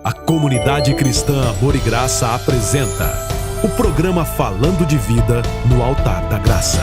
A Comunidade Cristã Amor e Graça apresenta o programa Falando de Vida no Altar da Graça.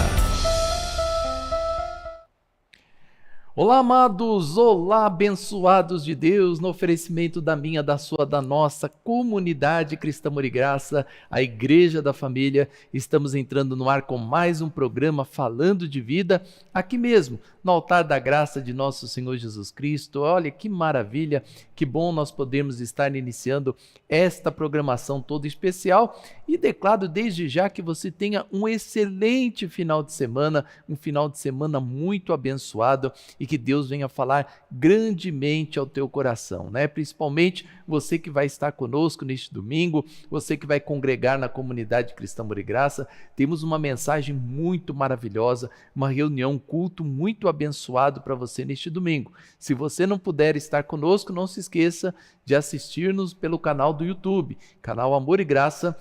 Olá, amados! Olá, abençoados de Deus, no oferecimento da minha, da sua, da nossa Comunidade Cristã Amor e Graça, a Igreja da Família. Estamos entrando no ar com mais um programa Falando de Vida, aqui mesmo, no Altar da Graça de nosso Senhor Jesus Cristo. Olha que maravilha, que bom nós podemos estar iniciando esta programação toda especial e declaro desde já que você tenha um excelente final de semana, um final de semana muito abençoado e que Deus venha falar grandemente ao teu coração, né? Principalmente você que vai estar conosco neste domingo, você que vai congregar na Comunidade Cristã Amor e Graça. Temos uma mensagem muito maravilhosa, uma reunião, um culto muito abençoado para você neste domingo. Se você não puder estar conosco, não se esqueça de assistir-nos pelo canal do YouTube, canal Amor e Graça.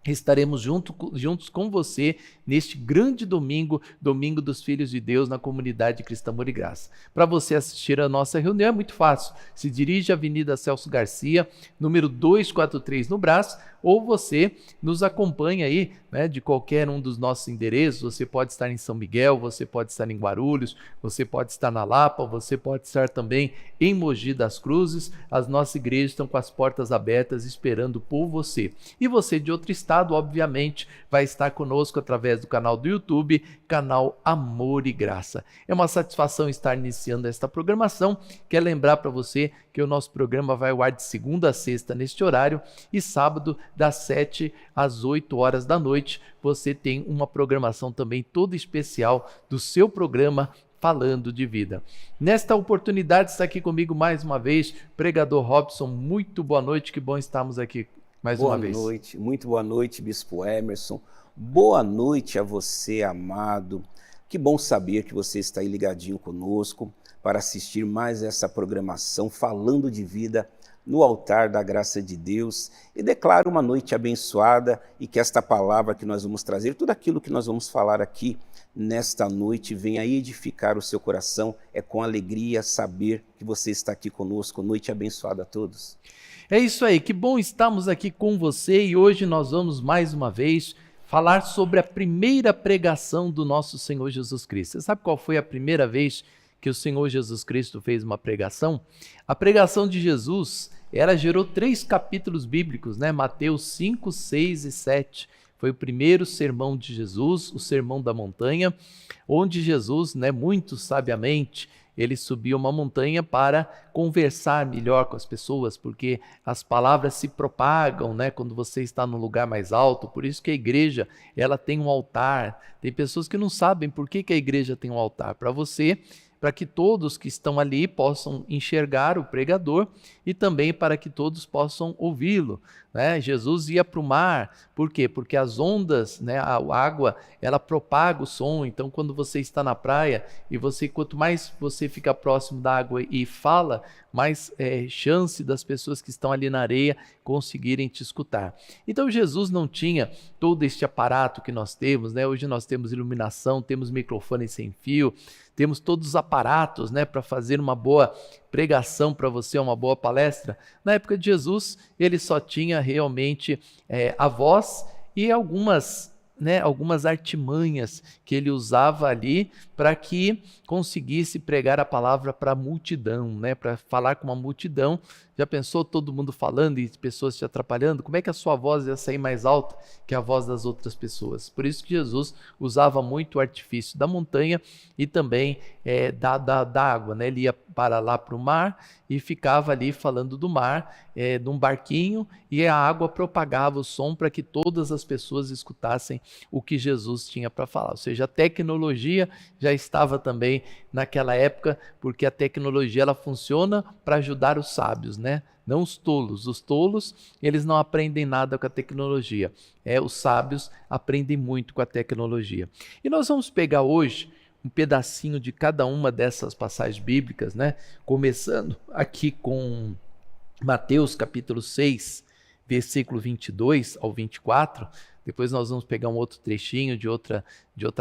Estaremos juntos com você neste grande domingo, domingo dos Filhos de Deus na Comunidade Cristã Amor e Graça. Para você assistir a nossa reunião é muito fácil. Se dirige à Avenida Celso Garcia, número 243 no Brás, ou você nos acompanha aí, né, de qualquer um dos nossos endereços. Você pode estar em São Miguel, você pode estar em Guarulhos, você pode estar na Lapa, você pode estar também em Mogi das Cruzes. As nossas igrejas estão com as portas abertas esperando por você. E você de outro estado, obviamente, vai estar conosco através do canal do YouTube, canal Amor e Graça. É uma satisfação estar iniciando esta programação. Quero lembrar para você que o nosso programa vai ao ar de segunda a sexta neste horário e sábado das 7 às 8 horas da noite. Você tem uma programação também toda especial do seu programa Falando de Vida. Nesta oportunidade está aqui comigo mais uma vez, pregador Robson. Muito boa noite, que bom estarmos aqui mais uma vez. Boa noite, muito boa noite, Bispo Emerson. Boa noite a você, amado. Que bom saber que você está aí ligadinho conosco para assistir mais essa programação Falando de Vida no Altar da Graça de Deus. E declaro uma noite abençoada e que esta palavra que nós vamos trazer, tudo aquilo que nós vamos falar aqui nesta noite, venha edificar o seu coração. É com alegria saber que você está aqui conosco. Noite abençoada a todos. É isso aí, que bom estarmos aqui com você e hoje nós vamos mais uma vez falar sobre a primeira pregação do nosso Senhor Jesus Cristo. Você sabe qual foi a primeira vez que o Senhor Jesus Cristo fez uma pregação? A pregação de Jesus, ela gerou 3 capítulos bíblicos, né? Mateus 5, 6 e 7. Foi o primeiro sermão de Jesus, o Sermão da Montanha, onde Jesus, né, muito sabiamente, ele subiu uma montanha para conversar melhor com as pessoas, porque as palavras se propagam, né, quando você está num lugar mais alto. Por isso que a igreja, ela tem um altar. Tem pessoas que não sabem por que a igreja tem um altar. Para que todos que estão ali possam enxergar o pregador e também para que todos possam ouvi-lo, né? Jesus ia para o mar, por quê? Porque as ondas, né, a água, ela propaga o som. Então, quando você está na praia e quanto mais você fica próximo da água e fala, mais chance das pessoas que estão ali na areia conseguirem te escutar. Então, Jesus não tinha todo este aparato que nós temos, né? Hoje nós temos iluminação, temos microfone sem fio, temos todos os aparatos, né, para fazer uma boa pregação para você, uma boa palestra. Na época de Jesus, ele só tinha realmente a voz e algumas artimanhas que ele usava ali para que conseguisse pregar a palavra para a multidão, né? Para falar com uma multidão. Já pensou todo mundo falando e pessoas te atrapalhando? Como é que a sua voz ia sair mais alta que a voz das outras pessoas? Por isso que Jesus usava muito o artifício da montanha e também da água, né? Ele ia para lá para o mar e ficava ali falando do mar, num barquinho, e a água propagava o som para que todas as pessoas escutassem o que Jesus tinha para falar. Ou seja, a tecnologia já estava também naquela época, porque a tecnologia ela funciona para ajudar os sábios, né? Não os tolos. Os tolos, eles não aprendem nada com a tecnologia. Os sábios aprendem muito com a tecnologia. E nós vamos pegar hoje um pedacinho de cada uma dessas passagens bíblicas, né? Começando aqui com Mateus capítulo 6, versículo 22 ao 24, Depois nós vamos pegar um outro trechinho de outra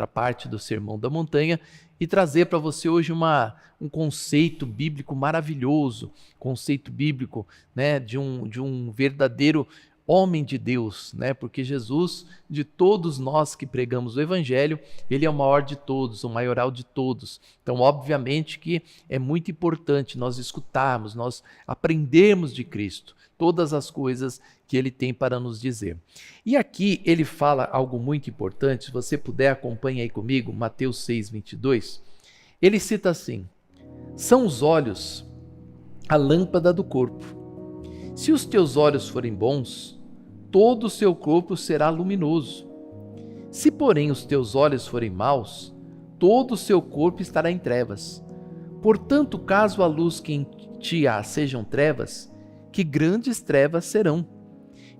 parte do Sermão da Montanha e trazer para você hoje um conceito bíblico maravilhoso, conceito bíblico, né, de um verdadeiro homem de Deus, né? Porque Jesus, de todos nós que pregamos o Evangelho, ele é o maior de todos, o maioral de todos. Então, obviamente que é muito importante nós escutarmos, nós aprendermos de Cristo todas as coisas que ele tem para nos dizer. E aqui ele fala algo muito importante, se você puder acompanha aí comigo, Mateus 6:22. Ele cita assim: são os olhos a lâmpada do corpo. Se os teus olhos forem bons, todo o seu corpo será luminoso. Se, porém, os teus olhos forem maus, todo o seu corpo estará em trevas. Portanto, caso a luz que em ti há sejam trevas, que grandes trevas serão.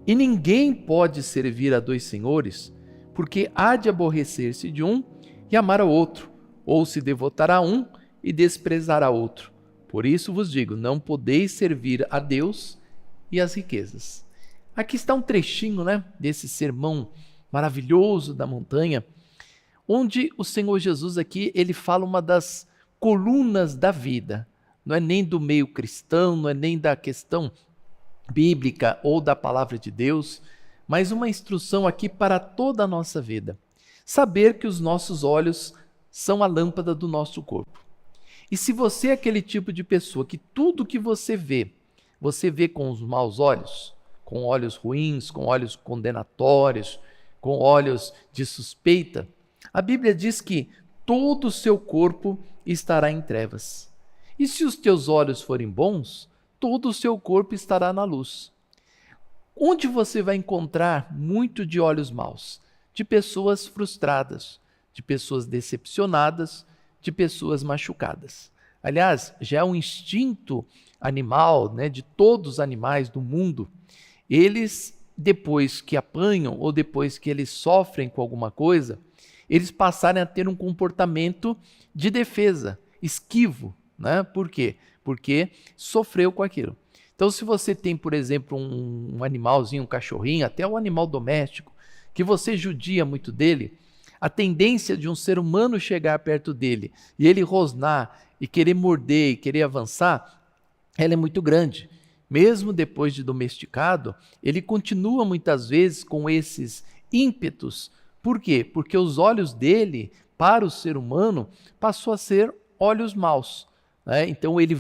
E ninguém pode servir a dois senhores, porque há de aborrecer-se de um e amar ao outro, ou se devotar a um e desprezar a outro. Por isso vos digo, não podeis servir a Deus e as riquezas. Aqui está um trechinho, né, desse sermão maravilhoso da montanha, onde o Senhor Jesus aqui, ele fala uma das colunas da vida. Não é nem do meio cristão, não é nem da questão bíblica ou da palavra de Deus, mas uma instrução aqui para toda a nossa vida. Saber que os nossos olhos são a lâmpada do nosso corpo. E se você é aquele tipo de pessoa que tudo que você vê com os maus olhos, com olhos ruins, com olhos condenatórios, com olhos de suspeita, a Bíblia diz que todo o seu corpo estará em trevas. E se os teus olhos forem bons, todo o seu corpo estará na luz. Onde você vai encontrar muito de olhos maus? De pessoas frustradas, de pessoas decepcionadas, de pessoas machucadas. Aliás, já é um instinto animal, né, de todos os animais do mundo. Eles, depois que apanham ou depois que eles sofrem com alguma coisa, eles passarem a ter um comportamento de defesa, esquivo, né? Por quê? Porque sofreu com aquilo. Então, se você tem, por exemplo, um animalzinho, um cachorrinho, até um animal doméstico, que você judia muito dele, a tendência de um ser humano chegar perto dele e ele rosnar e querer morder e querer avançar, ela é muito grande. Mesmo depois de domesticado, ele continua muitas vezes com esses ímpetos. Por quê? Porque os olhos dele, para o ser humano, passou a ser olhos maus, né? Então ele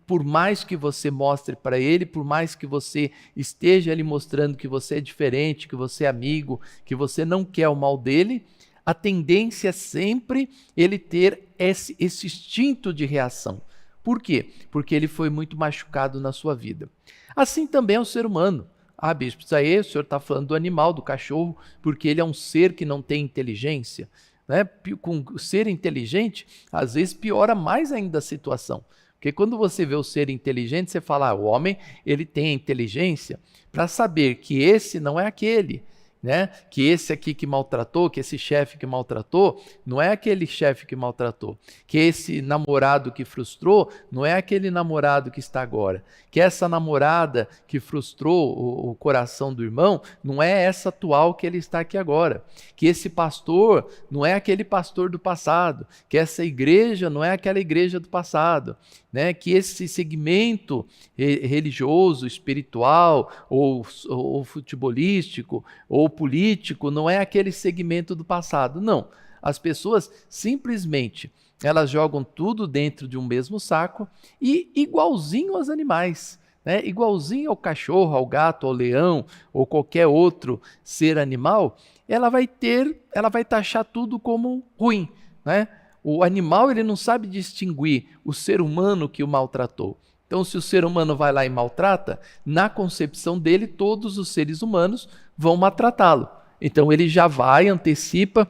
por mais que você mostre para ele, por mais que você esteja ali mostrando que você é diferente, que você é amigo, que você não quer o mal dele, a tendência é sempre ele ter esse instinto de reação. Por quê? Porque ele foi muito machucado na sua vida. Assim também é o ser humano. Ah, bispo, isso aí o senhor está falando do animal, do cachorro, porque ele é um ser que não tem inteligência, né? Com o ser inteligente, às vezes piora mais ainda a situação. Porque quando você vê o ser inteligente, você fala, o homem ele tem a inteligência para saber que esse não é aquele, né? Que esse aqui que maltratou, que esse chefe que maltratou, não é aquele chefe que maltratou. Que esse namorado que frustrou, não é aquele namorado que está agora. Que essa namorada que frustrou o coração do irmão, não é essa atual que ele está aqui agora. Que esse pastor não é aquele pastor do passado. Que essa igreja não é aquela igreja do passado. Né, que esse segmento religioso, espiritual, ou futebolístico, ou político, não é aquele segmento do passado. Não, as pessoas simplesmente, elas jogam tudo dentro de um mesmo saco e igualzinho aos animais, né, igualzinho ao cachorro, ao gato, ao leão, ou qualquer outro ser animal, ela vai taxar tudo como ruim, né? O animal ele não sabe distinguir o ser humano que o maltratou. Então, se o ser humano vai lá e maltrata, na concepção dele, todos os seres humanos vão maltratá-lo. Então, ele já vai, antecipa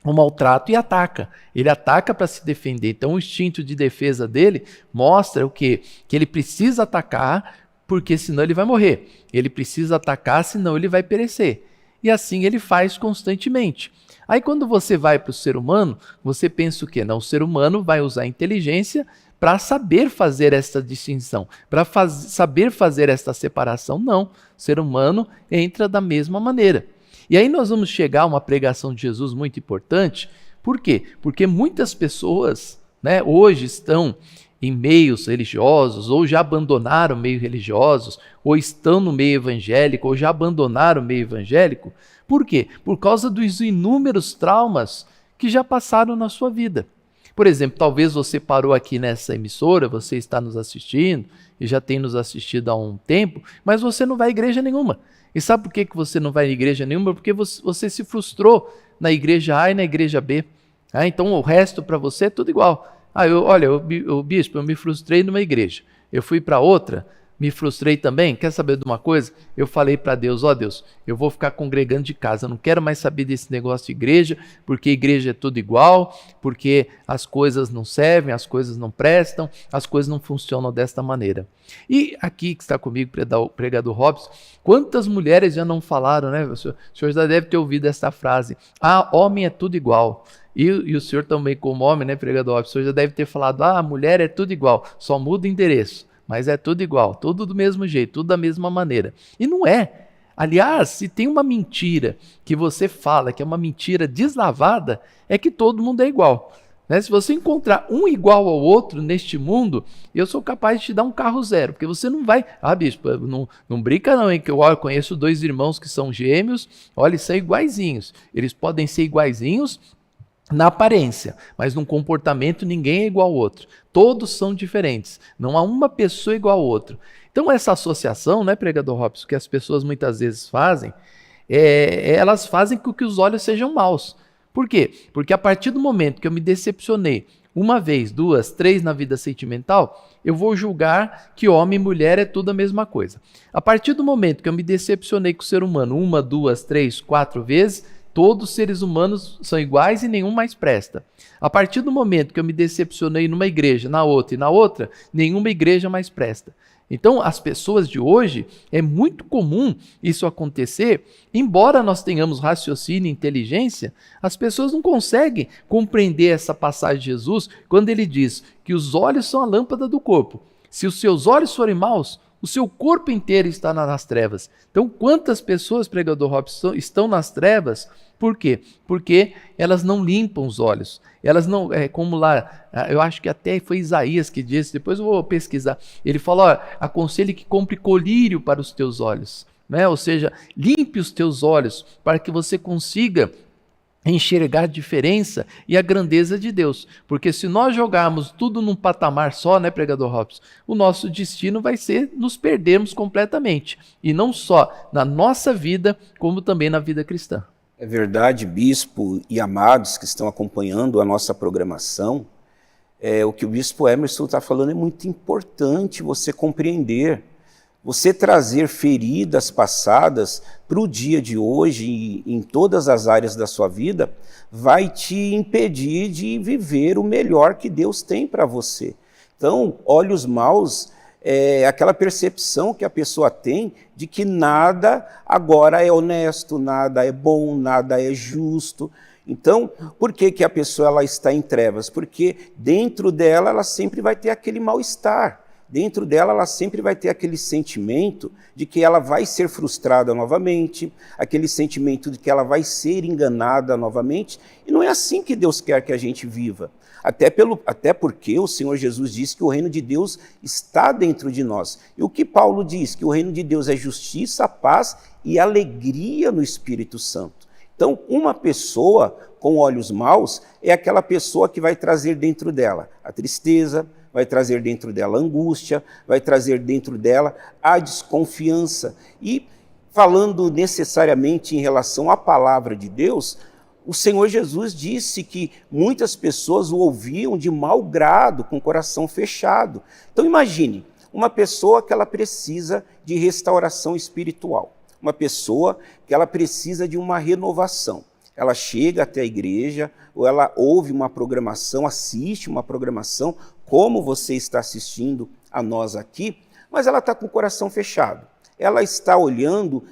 o maltrato e ataca. Ele ataca para se defender. Então, o instinto de defesa dele mostra o quê? Que ele precisa atacar, porque senão ele vai morrer. Ele precisa atacar, senão ele vai perecer. E assim ele faz constantemente. Aí quando você vai para o ser humano, você pensa o quê? Não, o ser humano vai usar a inteligência para saber fazer essa distinção, para saber fazer essa separação. Não, o ser humano entra da mesma maneira. E aí nós vamos chegar a uma pregação de Jesus muito importante. Por quê? Porque muitas pessoas, né, hoje estão em meios religiosos, ou já abandonaram meios religiosos, ou estão no meio evangélico, ou já abandonaram o meio evangélico. Por quê? Por causa dos inúmeros traumas que já passaram na sua vida. Por exemplo, talvez você parou aqui nessa emissora, você está nos assistindo, e já tem nos assistido há um tempo, mas você não vai à igreja nenhuma. E sabe por que você não vai à igreja nenhuma? Porque você se frustrou na igreja A e na igreja B. Então o resto para você é tudo igual. Bispo, eu me frustrei numa igreja. Eu fui para outra, me frustrei também. Quer saber de uma coisa? Eu falei para Deus, Deus, eu vou ficar congregando de casa. Eu não quero mais saber desse negócio de igreja, porque igreja é tudo igual, porque as coisas não servem, as coisas não prestam, as coisas não funcionam desta maneira. E aqui que está comigo, o pregador Robson, quantas mulheres já não falaram, né? O senhor já deve ter ouvido essa frase. Homem é tudo igual. E o senhor também, como homem, né, pregador Robson, o senhor já deve ter falado, mulher é tudo igual, só muda o endereço, mas é tudo igual, tudo do mesmo jeito, tudo da mesma maneira. E não é. Aliás, se tem uma mentira que você fala, que é uma mentira deslavada, é que todo mundo é igual. Né? Se você encontrar um igual ao outro neste mundo, eu sou capaz de te dar um carro zero, porque você não vai... bispo, não brinca não, hein? Que eu conheço 2 irmãos que são gêmeos, olha, são iguaizinhos. Eles podem ser iguaizinhos na aparência, mas no comportamento ninguém é igual ao outro. Todos são diferentes. Não há uma pessoa igual ao outro. Então essa associação, né, pregador Robson, que as pessoas muitas vezes fazem, elas fazem com que os olhos sejam maus. Por quê? Porque a partir do momento que eu me decepcionei 1 vez, 2, 3 na vida sentimental, eu vou julgar que homem e mulher é tudo a mesma coisa. A partir do momento que eu me decepcionei com o ser humano 1, 2, 3, 4 vezes, todos os seres humanos são iguais e nenhum mais presta. A partir do momento que eu me decepcionei numa igreja, na outra e na outra, nenhuma igreja mais presta. Então, as pessoas de hoje, é muito comum isso acontecer, embora nós tenhamos raciocínio e inteligência, as pessoas não conseguem compreender essa passagem de Jesus quando ele diz que os olhos são a lâmpada do corpo. Se os seus olhos forem maus, o seu corpo inteiro está nas trevas. Então, quantas pessoas, pregador Robson, estão nas trevas? Por quê? Porque elas não limpam os olhos. Elas não, como lá, eu acho que até foi Isaías que disse, depois eu vou pesquisar. Ele falou, aconselho que compre colírio para os teus olhos. Né? Ou seja, limpe os teus olhos para que você consiga enxergar a diferença e a grandeza de Deus. Porque se nós jogarmos tudo num patamar só, né, pregador Robson, o nosso destino vai ser nos perdermos completamente. E não só na nossa vida, como também na vida cristã. É verdade, bispo e amados que estão acompanhando a nossa programação. O que o bispo Emerson está falando é muito importante você compreender. Você trazer feridas passadas para o dia de hoje e em todas as áreas da sua vida vai te impedir de viver o melhor que Deus tem para você. Então, olhos maus é aquela percepção que a pessoa tem de que nada agora é honesto, nada é bom, nada é justo. Então, por que a pessoa ela está em trevas? Porque dentro dela ela sempre vai ter aquele mal-estar. Dentro dela, ela sempre vai ter aquele sentimento de que ela vai ser frustrada novamente, aquele sentimento de que ela vai ser enganada novamente, e não é assim que Deus quer que a gente viva. Até porque o Senhor Jesus disse que o reino de Deus está dentro de nós. E o que Paulo diz? Que o reino de Deus é justiça, paz e alegria no Espírito Santo. Então, uma pessoa com olhos maus é aquela pessoa que vai trazer dentro dela a tristeza, vai trazer dentro dela a angústia, vai trazer dentro dela a desconfiança. E falando necessariamente em relação à palavra de Deus, o Senhor Jesus disse que muitas pessoas o ouviam de mau grado, com o coração fechado. Então imagine, uma pessoa que ela precisa de restauração espiritual, uma pessoa que ela precisa de uma renovação. Ela chega até a igreja, ou ela ouve uma programação, assiste uma programação, como você está assistindo a nós aqui, mas ela está com o coração fechado. Ela está olhando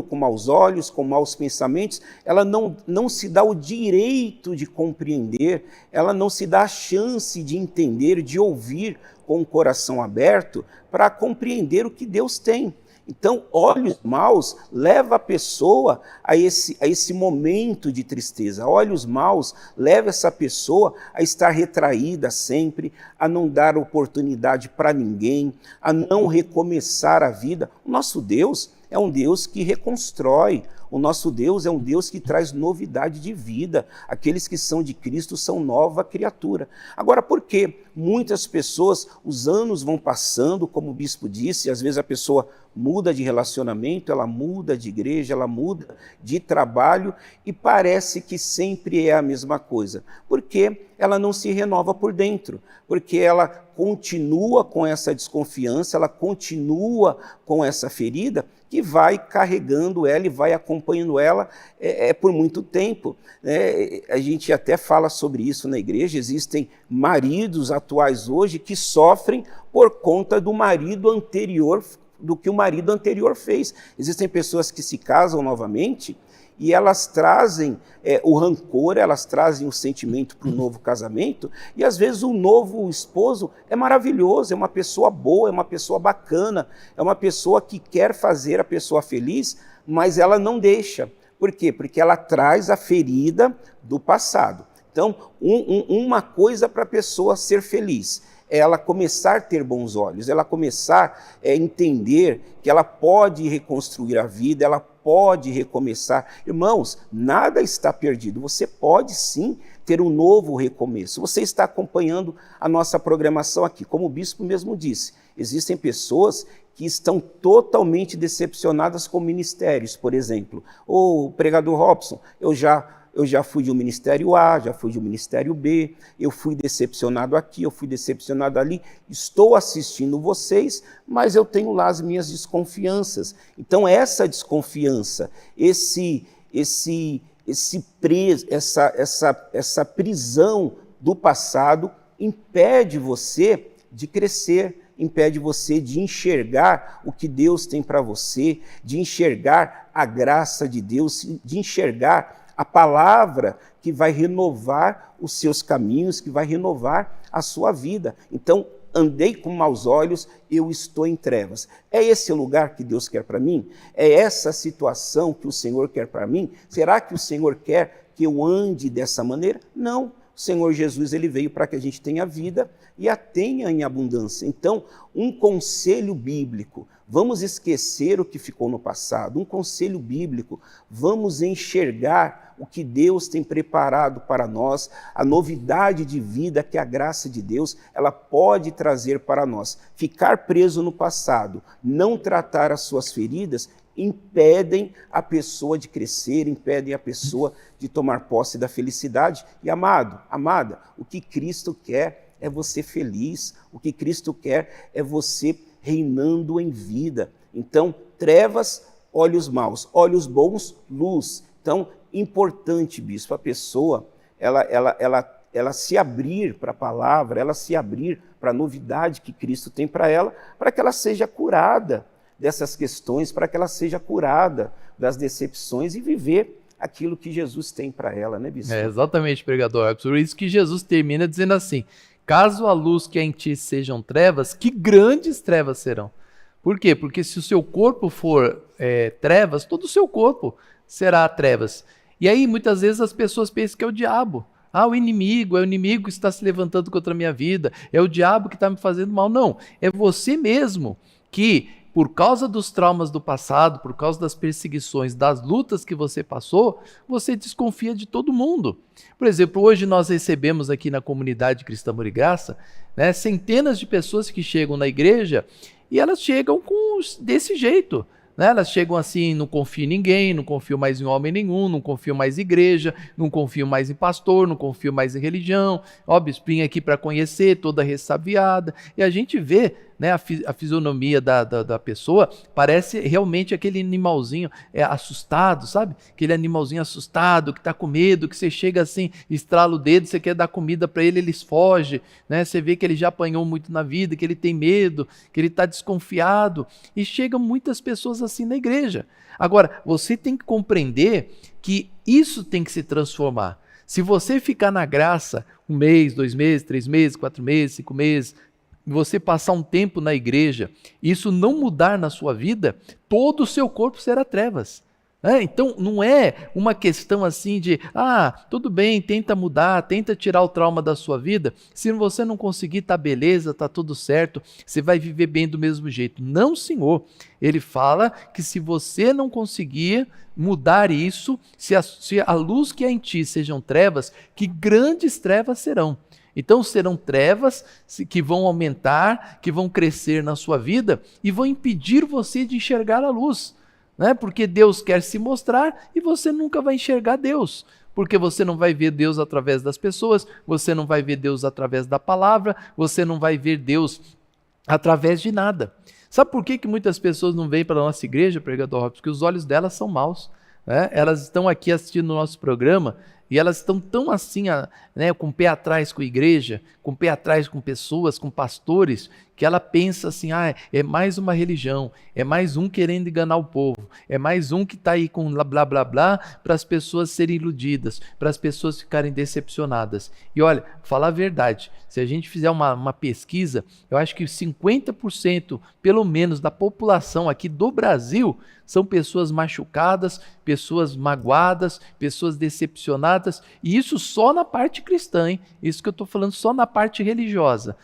com maus olhos, com maus pensamentos, ela não se dá o direito de compreender, ela não se dá a chance de entender, de ouvir com o coração aberto para compreender o que Deus tem. Então, olhos maus leva a pessoa a esse momento de tristeza. Olhos maus leva essa pessoa a estar retraída sempre, a não dar oportunidade para ninguém, a não recomeçar a vida. O nosso Deus é um Deus que reconstrói. O nosso Deus é um Deus que traz novidade de vida. Aqueles que são de Cristo são nova criatura. Agora, por que muitas pessoas, os anos vão passando, como o bispo disse, às vezes a pessoa muda de relacionamento, ela muda de igreja, ela muda de trabalho e parece que sempre é a mesma coisa? Porque ela não se renova por dentro, porque ela continua com essa desconfiança, ela continua com essa ferida que vai carregando ela e vai acompanhando ela por muito tempo. A gente até fala sobre isso na igreja. Existem maridos atuais hoje que sofrem por conta do marido anterior, do que o marido anterior fez. Existem pessoas que se casam novamente e elas trazem o rancor, elas trazem o sentimento para o novo casamento, e às vezes o novo esposo é maravilhoso, é uma pessoa boa, é uma pessoa bacana, é uma pessoa que quer fazer a pessoa feliz, mas ela não deixa. Por quê? Porque ela traz a ferida do passado. Então, uma coisa para a pessoa ser feliz é ela começar a ter bons olhos, ela começar a entender que ela pode reconstruir a vida, ela pode recomeçar. Irmãos, nada está perdido, você pode sim ter um novo recomeço. Você está acompanhando a nossa programação aqui, como o bispo mesmo disse, existem pessoas que estão totalmente decepcionadas com ministérios, por exemplo. O pregador Robson, eu já fui de um ministério A, já fui de um ministério B, eu fui decepcionado aqui, eu fui decepcionado ali, estou assistindo vocês, mas eu tenho lá as minhas desconfianças. Então essa desconfiança, essa prisão do passado impede você de crescer, impede você de enxergar o que Deus tem para você, de enxergar a graça de Deus, de enxergar a palavra que vai renovar os seus caminhos, que vai renovar a sua vida. Então, andei com maus olhos, eu estou em trevas. É esse o lugar que Deus quer para mim? É essa situação que o Senhor quer para mim? Será que o Senhor quer que eu ande dessa maneira? Não. O Senhor Jesus, ele veio para que a gente tenha vida e a tenha em abundância. Então, um conselho bíblico: vamos esquecer o que ficou no passado. Um conselho bíblico: vamos enxergar o que Deus tem preparado para nós, a novidade de vida que a graça de Deus ela pode trazer para nós. Ficar preso no passado, não tratar as suas feridas, impedem a pessoa de crescer, impedem a pessoa de tomar posse da felicidade. E amado, amada, o que Cristo quer é você feliz, o que Cristo quer é você reinando em vida. Então, trevas, olhos maus, olhos bons, luz. Então, importante, bispo, a pessoa, ela se abrir para a palavra, ela se abrir para a novidade que Cristo tem para ela, para que ela seja curada dessas questões, para que ela seja curada das decepções e viver aquilo que Jesus tem para ela, né, bispo? Exatamente, pregador. É por isso que Jesus termina dizendo assim: caso a luz que é em ti sejam trevas, que grandes trevas serão. Por quê? Porque se o seu corpo for trevas, todo o seu corpo será trevas. E aí, muitas vezes, as pessoas pensam que é o diabo. Ah, o inimigo, é o inimigo que está se levantando contra a minha vida, é o diabo que está me fazendo mal. Não, é você mesmo que, por causa dos traumas do passado, por causa das perseguições, das lutas que você passou, você desconfia de todo mundo. Por exemplo, hoje nós recebemos aqui na comunidade Cristã Amor e Graça, né, centenas de pessoas que chegam na igreja e elas chegam desse jeito. Né? Elas chegam assim: não confio em ninguém, não confio mais em homem nenhum, não confio mais em igreja, não confio mais em pastor, não confio mais em religião. Ó, bispinha aqui para conhecer, toda ressabiada. E a gente vê, né, a fisionomia da pessoa, parece realmente aquele animalzinho assustado, sabe? Aquele animalzinho assustado, que está com medo, que você chega assim, estrala o dedo, você quer dar comida para ele, ele foge, né? Você vê que ele já apanhou muito na vida, que ele tem medo, que ele está desconfiado. E chegam muitas pessoas assim na igreja. Agora, você tem que compreender que isso tem que se transformar. Se você ficar na graça 1 mês, 2 meses, 3 meses, 4 meses, 5 meses, você passar um tempo na igreja, isso não mudar na sua vida, todo o seu corpo será trevas. Então, não é uma questão assim de, tudo bem, tenta mudar, tenta tirar o trauma da sua vida, se você não conseguir, tá beleza, tá tudo certo, você vai viver bem do mesmo jeito. Não, Senhor. Ele fala que se você não conseguir mudar isso, se a luz que é em ti sejam trevas, que grandes trevas serão. Então serão trevas que vão aumentar, que vão crescer na sua vida e vão impedir você de enxergar a luz. Porque Deus quer se mostrar e você nunca vai enxergar Deus, porque você não vai ver Deus através das pessoas, você não vai ver Deus através da palavra, você não vai ver Deus através de nada. Sabe por que muitas pessoas não vêm para a nossa igreja, pregador Robson? Porque os olhos delas são maus. Elas estão aqui assistindo o nosso programa e elas estão tão assim, com o pé atrás com a igreja, com o pé atrás com pessoas, com pastores, que ela pensa assim, é mais uma religião, é mais um querendo enganar o povo, é mais um que está aí com blá blá blá para as pessoas serem iludidas, para as pessoas ficarem decepcionadas. E olha, falar a verdade, se a gente fizer uma pesquisa, eu acho que 50% pelo menos da população aqui do Brasil são pessoas machucadas, pessoas magoadas, pessoas decepcionadas, e isso só na parte cristã, hein? Isso que eu estou falando só na parte religiosa.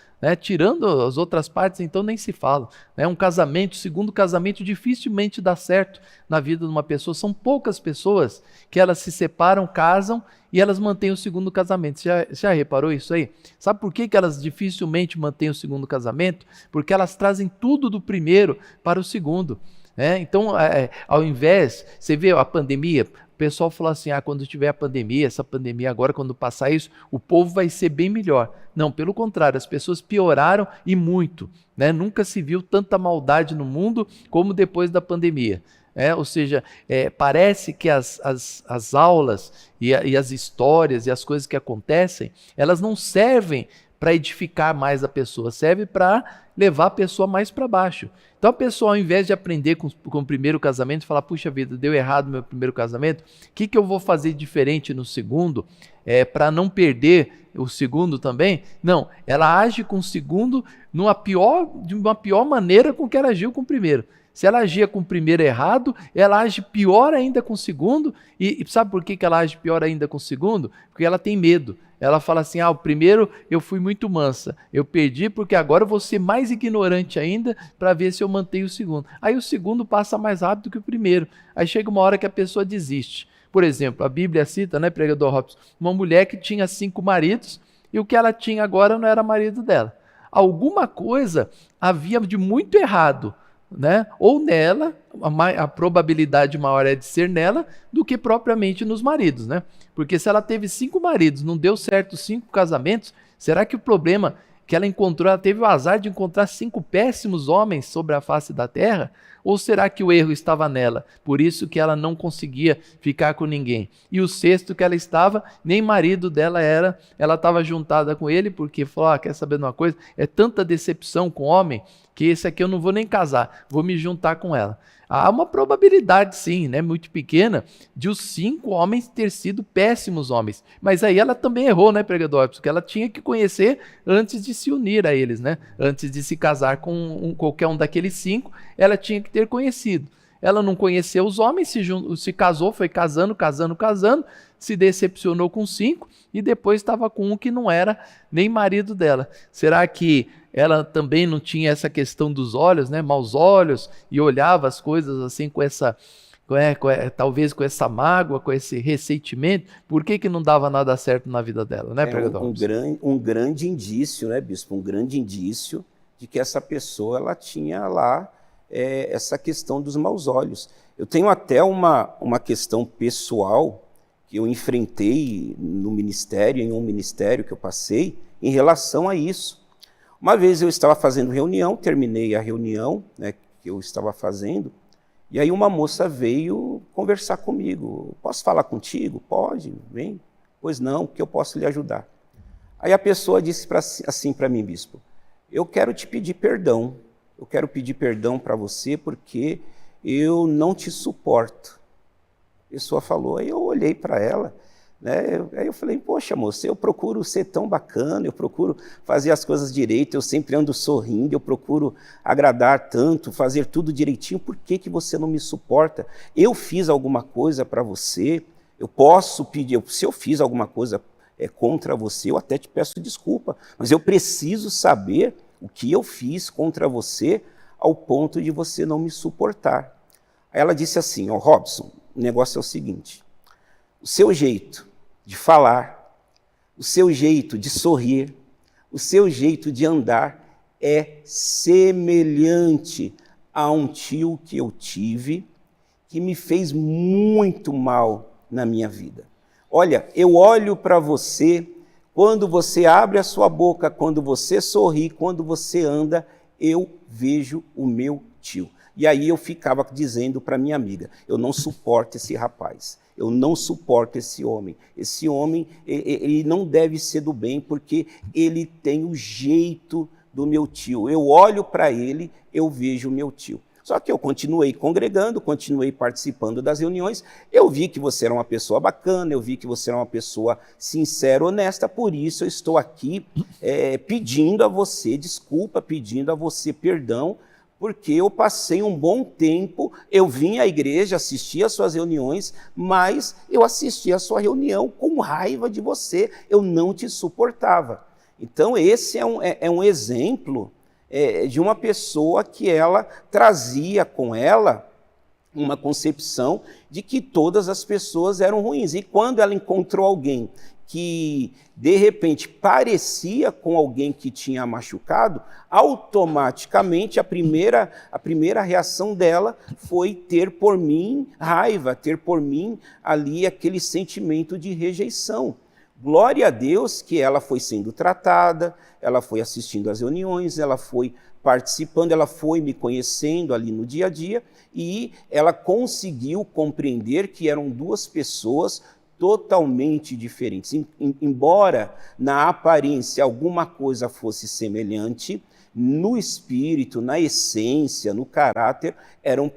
Tirando as outras partes, então nem se fala. Um casamento, segundo casamento, dificilmente dá certo na vida de uma pessoa. São poucas pessoas que elas se separam, casam e elas mantêm o segundo casamento. Você já reparou isso aí? Sabe por que elas dificilmente mantêm o segundo casamento? Porque elas trazem tudo do primeiro para o segundo. Então, ao invés, você vê a pandemia, o pessoal falou assim, quando tiver a pandemia, essa pandemia agora, quando passar isso, o povo vai ser bem melhor. Não, pelo contrário, as pessoas pioraram e muito. Nunca se viu tanta maldade no mundo como depois da pandemia. Ou seja, parece que as aulas e as histórias e as coisas que acontecem, elas não servem para edificar mais a pessoa, serve para levar a pessoa mais para baixo. Então a pessoa, ao invés de aprender com o primeiro casamento, falar, puxa vida, deu errado meu primeiro casamento, o que eu vou fazer diferente no segundo, para não perder o segundo também? Não, ela age com o segundo de uma pior maneira com que ela agiu com o primeiro. Se ela agia com o primeiro errado, ela age pior ainda com o segundo. E sabe por que ela age pior ainda com o segundo? Porque ela tem medo. Ela fala assim, o primeiro eu fui muito mansa, eu perdi porque agora eu vou ser mais ignorante ainda para ver se eu mantenho o segundo. Aí o segundo passa mais rápido que o primeiro. Aí chega uma hora que a pessoa desiste. Por exemplo, a Bíblia cita, pregador Robson, uma mulher que tinha 5 maridos e o que ela tinha agora não era marido dela. Alguma coisa havia de muito errado, ou nela, a probabilidade maior é de ser nela do que propriamente nos maridos, porque se ela teve 5 maridos, não deu certo 5 casamentos, será que o problema que ela encontrou, ela teve o azar de encontrar 5 péssimos homens sobre a face da terra? Ou será que o erro estava nela? Por isso que ela não conseguia ficar com ninguém. E o 6º que ela estava, nem marido dela era, ela estava juntada com ele, porque falou, quer saber de uma coisa? É tanta decepção com o homem, que esse aqui eu não vou nem casar, vou me juntar com ela. Há uma probabilidade, sim, muito pequena, de os 5 homens ter sido péssimos homens. Mas aí ela também errou, pregador? Porque ela tinha que conhecer antes de se unir a eles, Antes de se casar com qualquer um daqueles 5, ela tinha que ter conhecido. Ela não conheceu os homens, se casou, foi casando, se decepcionou com 5 e depois estava com um que não era nem marido dela. Será que ela também não tinha essa questão dos olhos, maus olhos, e olhava as coisas assim talvez com essa mágoa, com esse ressentimento? Por que não dava nada certo na vida dela, pregador? Um grande indício, bispo, um grande indício de que essa pessoa ela tinha lá essa questão dos maus olhos. Eu tenho até uma questão pessoal que eu enfrentei no ministério, em um ministério que eu passei, em relação a isso. Uma vez eu estava fazendo reunião, terminei a reunião que eu estava fazendo, e aí uma moça veio conversar comigo. Posso falar contigo? Pode, vem. Pois não, que eu posso lhe ajudar. Aí a pessoa disse assim para mim, bispo, eu quero te pedir perdão. Eu quero pedir perdão para você porque eu não te suporto. A pessoa falou, aí eu olhei para ela, né? Aí eu falei, poxa, moça, eu procuro ser tão bacana, eu procuro fazer as coisas direito, eu sempre ando sorrindo, eu procuro agradar tanto, fazer tudo direitinho, por que que você não me suporta? Eu fiz alguma coisa para você, eu posso pedir, se eu fiz alguma coisa contra você, eu até te peço desculpa, mas eu preciso saber o que eu fiz contra você ao ponto de você não me suportar. Aí ela disse assim, Robson, o negócio é o seguinte, o seu jeito de falar, o seu jeito de sorrir, o seu jeito de andar é semelhante a um tio que eu tive, que me fez muito mal na minha vida. Olha, eu olho para você, quando você abre a sua boca, quando você sorri, quando você anda, eu vejo o meu tio. E aí eu ficava dizendo para minha amiga, eu não suporto esse rapaz, eu não suporto esse homem, ele não deve ser do bem, porque ele tem o jeito do meu tio. Eu olho para ele, eu vejo o meu tio. Só que eu continuei congregando, continuei participando das reuniões, eu vi que você era uma pessoa bacana, eu vi que você era uma pessoa sincera, honesta, por isso eu estou aqui pedindo a você desculpa, pedindo a você perdão, porque eu passei um bom tempo, eu vim à igreja, assisti às suas reuniões, mas eu assisti à sua reunião com raiva de você, eu não te suportava. Então esse é um exemplo de uma pessoa que ela trazia com ela uma concepção de que todas as pessoas eram ruins. E quando ela encontrou alguém que, de repente, parecia com alguém que tinha machucado, automaticamente a primeira reação dela foi ter por mim raiva, ter por mim ali aquele sentimento de rejeição. Glória a Deus que ela foi sendo tratada, ela foi assistindo às reuniões, ela foi participando, ela foi me conhecendo ali no dia a dia e ela conseguiu compreender que eram duas pessoas totalmente diferentes. Embora na aparência alguma coisa fosse semelhante, no espírito, na essência, no caráter, eram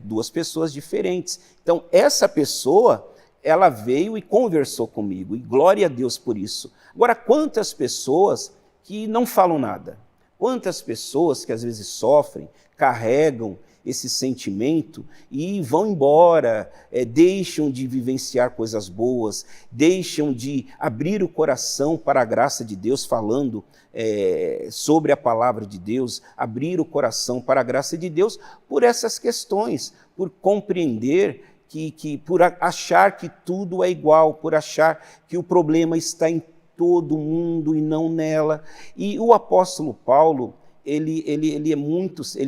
duas pessoas diferentes. Então essa pessoa, ela veio e conversou comigo, e glória a Deus por isso. Agora, quantas pessoas que não falam nada? Quantas pessoas que às vezes sofrem, carregam esse sentimento e vão embora, deixam de vivenciar coisas boas, deixam de abrir o coração para a graça de Deus, falando sobre a palavra de Deus, abrir o coração para a graça de Deus por essas questões, por compreender por achar que tudo é igual, por achar que o problema está em todo mundo e não nela. E o apóstolo Paulo, ele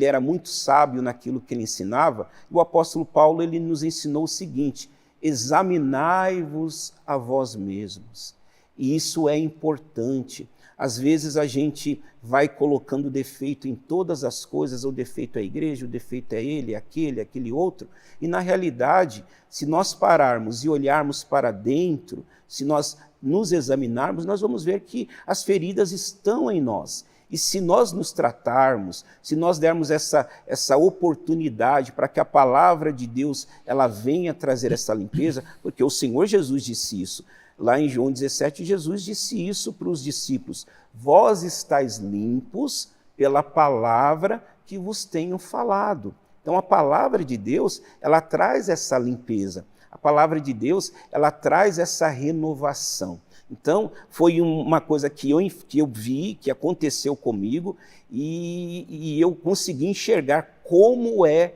era muito sábio naquilo que ele ensinava. O apóstolo Paulo, ele nos ensinou o seguinte: examinai-vos a vós mesmos. E isso é importante. Às vezes a gente vai colocando defeito em todas as coisas, o defeito é a igreja, o defeito é ele, aquele outro, e na realidade, se nós pararmos e olharmos para dentro, se nós nos examinarmos, nós vamos ver que as feridas estão em nós. E se nós nos tratarmos, se nós dermos essa oportunidade para que a palavra de Deus ela venha trazer essa limpeza, porque o Senhor Jesus disse isso. Lá em João 17, Jesus disse isso para os discípulos: vós estáis limpos pela palavra que vos tenho falado. Então a palavra de Deus, ela traz essa limpeza. A palavra de Deus, ela traz essa renovação. Então foi uma coisa que eu vi, que aconteceu comigo, e eu consegui enxergar como é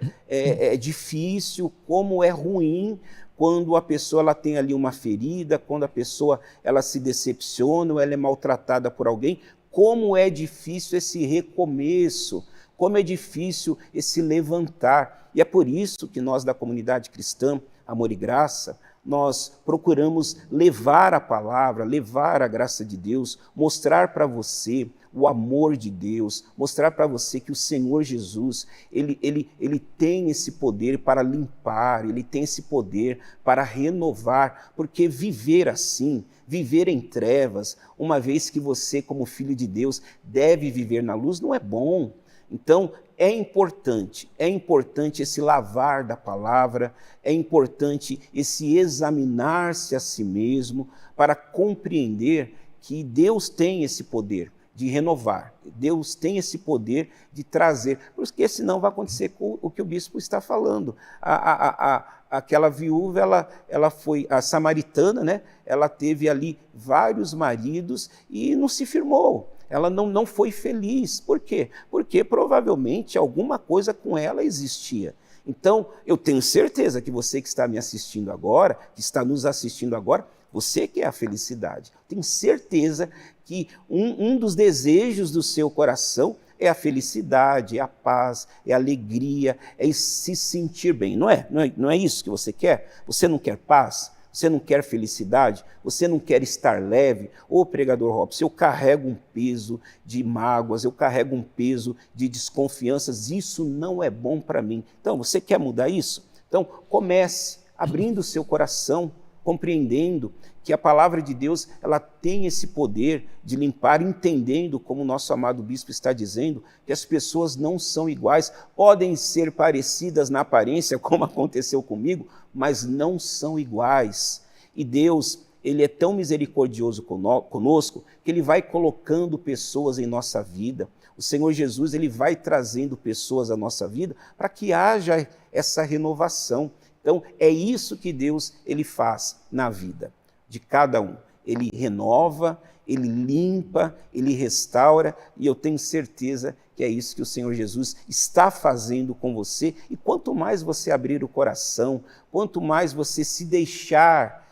difícil, como é ruim, quando a pessoa ela tem ali uma ferida, quando a pessoa ela se decepciona, ou ela é maltratada por alguém, como é difícil esse recomeço, como é difícil esse levantar. E é por isso que nós da comunidade cristã, Amor e Graça, nós procuramos levar a palavra, levar a graça de Deus, mostrar para você o amor de Deus, mostrar para você que o Senhor Jesus, ele tem esse poder para limpar, ele tem esse poder para renovar, porque viver assim, viver em trevas, uma vez que você, como filho de Deus, deve viver na luz, não é bom. Então, é importante esse lavar da palavra, é importante esse examinar-se a si mesmo para compreender que Deus tem esse poder de renovar, Deus tem esse poder de trazer, porque senão vai acontecer com o que o bispo está falando. Aquela viúva, ela foi a samaritana, né? Ela teve ali vários maridos e não se firmou. Ela não foi feliz. Por quê? Porque provavelmente alguma coisa com ela existia. Então, eu tenho certeza que você que está me assistindo agora, que está nos assistindo agora, você quer a felicidade. Tenho certeza que um dos desejos do seu coração é a felicidade, é a paz, é a alegria, é se sentir bem. Não é isso que você quer? Você não quer paz? Você não quer felicidade? Você não quer estar leve? Ô, pregador Robson, eu carrego um peso de mágoas, eu carrego um peso de desconfianças, isso não é bom para mim. Então, você quer mudar isso? Então, comece abrindo o seu coração, compreendendo que a palavra de Deus ela tem esse poder de limpar, entendendo, como o nosso amado bispo está dizendo, que as pessoas não são iguais, podem ser parecidas na aparência, como aconteceu comigo, mas não são iguais. E Deus, Ele é tão misericordioso conosco, que Ele vai colocando pessoas em nossa vida. O Senhor Jesus, Ele vai trazendo pessoas à nossa vida para que haja essa renovação. Então, é isso que Deus Ele faz na vida de cada um. Ele renova, Ele limpa, Ele restaura, e eu tenho certeza que é isso que o Senhor Jesus está fazendo com você. E quanto mais você abrir o coração, quanto mais você se deixar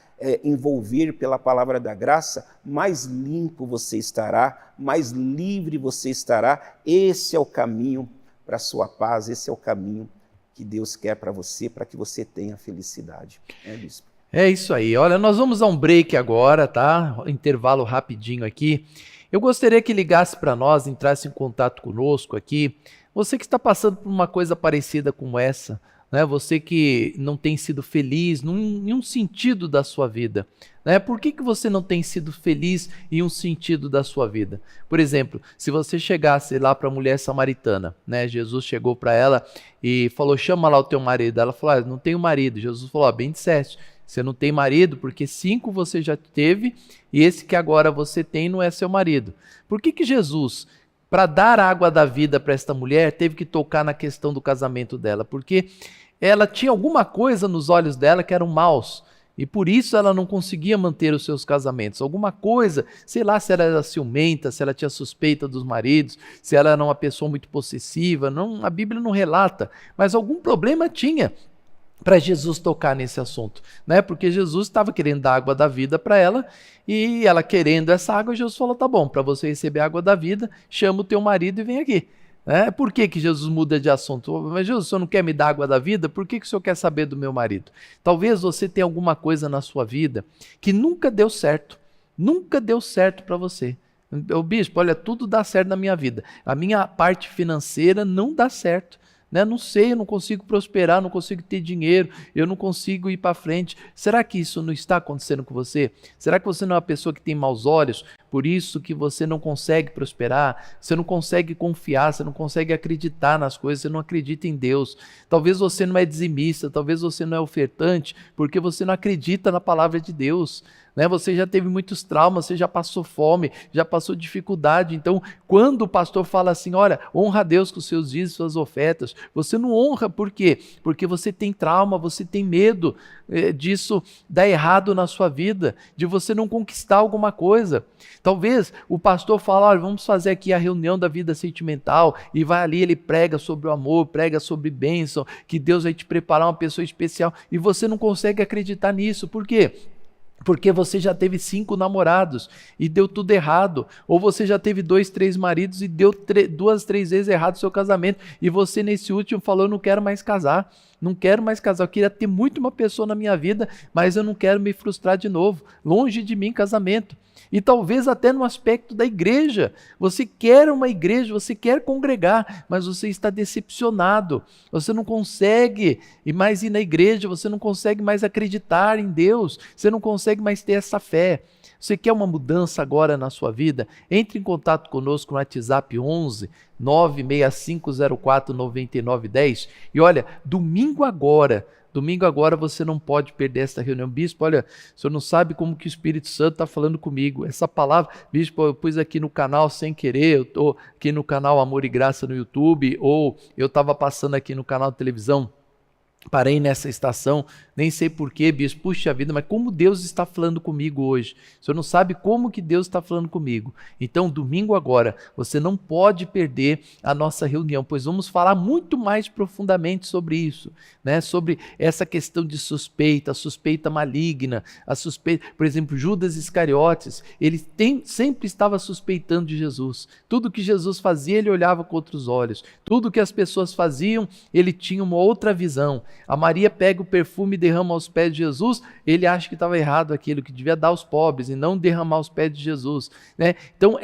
envolver pela palavra da graça, mais limpo você estará, mais livre você estará. Esse é o caminho para a sua paz, esse é o caminho que Deus quer para você, para que você tenha felicidade. É isso. É isso aí. Olha, nós vamos a um break agora, tá? Intervalo rapidinho aqui. Eu gostaria que ligasse para nós, entrasse em contato conosco aqui. Você que está passando por uma coisa parecida com essa, né? Você que não tem sido feliz em um sentido da sua vida, né? Por que você não tem sido feliz em um sentido da sua vida? Por exemplo, se você chegasse lá para a mulher samaritana, né? Jesus chegou para ela e falou, chama lá o teu marido. Ela falou, não tenho marido. Jesus falou, bem disseste, você não tem marido porque 5 você já teve e esse que agora você tem não é seu marido. Por que Jesus, para dar a água da vida para esta mulher, teve que tocar na questão do casamento dela? Porque ela tinha alguma coisa nos olhos dela que eram maus e por isso ela não conseguia manter os seus casamentos. Alguma coisa, sei lá se ela era ciumenta, se ela tinha suspeita dos maridos, se ela era uma pessoa muito possessiva, não, a Bíblia não relata, mas algum problema tinha para Jesus tocar nesse assunto, né? Porque Jesus estava querendo dar água da vida para ela e ela querendo essa água, Jesus falou, tá bom, para você receber a água da vida, chama o teu marido e vem aqui. Por que Jesus muda de assunto? Mas Jesus, o senhor não quer me dar água da vida? Por que o senhor quer saber do meu marido? Talvez você tenha alguma coisa na sua vida que nunca deu certo para você. O bispo, olha, tudo dá certo na minha vida. A minha parte financeira não dá certo. Não sei, eu não consigo prosperar, não consigo ter dinheiro, eu não consigo ir para frente. Será que isso não está acontecendo com você? Será que você não é uma pessoa que tem maus olhos? Por isso que você não consegue prosperar, você não consegue confiar, você não consegue acreditar nas coisas, você não acredita em Deus. Talvez você não é dizimista, talvez você não é ofertante, porque você não acredita na palavra de Deus. Você já teve muitos traumas, você já passou fome, já passou dificuldade. Então, quando o pastor fala assim, olha, honra a Deus com os seus dízimos e suas ofertas, você não honra, por quê? Porque você tem trauma, você tem medo disso dar errado na sua vida, de você não conquistar alguma coisa. Talvez o pastor fale, olha, vamos fazer aqui a reunião da vida sentimental, e vai ali, ele prega sobre o amor, prega sobre bênção, que Deus vai te preparar uma pessoa especial, e você não consegue acreditar nisso. Por quê? Porque você já teve 5 namorados e deu tudo errado. Ou você já teve 2, 3 maridos e deu 2, 3 vezes errado o seu casamento. E você nesse último falou, eu não quero mais casar. Não quero mais casar. Eu queria ter muito uma pessoa na minha vida, mas eu não quero me frustrar de novo. Longe de mim casamento. E talvez até no aspecto da igreja. Você quer uma igreja, você quer congregar, mas você está decepcionado. Você não consegue mais ir na igreja, você não consegue mais acreditar em Deus, você não consegue mais ter essa fé. Você quer uma mudança agora na sua vida? Entre em contato conosco no WhatsApp 11 96504 9910. E olha, domingo agora você não pode perder essa reunião. Bispo, olha, o senhor não sabe como que o Espírito Santo está falando comigo. Essa palavra, bispo, eu pus aqui no canal sem querer, eu estou aqui no canal Amor e Graça no YouTube, ou eu estava passando aqui no canal de televisão, parei nessa estação, nem sei porquê, bispo, puxa vida, mas como Deus está falando comigo hoje? O senhor não sabe como que Deus está falando comigo. Então, domingo agora, você não pode perder a nossa reunião, pois vamos falar muito mais profundamente sobre isso, né? Sobre essa questão de suspeita, a suspeita maligna, a suspeita, por exemplo, Judas Iscariotes, ele sempre estava suspeitando de Jesus. Tudo que Jesus fazia, ele olhava com outros olhos. Tudo que as pessoas faziam, ele tinha uma outra visão. A Maria pega o perfume e derrama aos pés de Jesus, ele acha que estava errado aquilo, que devia dar aos pobres e não derramar aos pés de Jesus, né? Então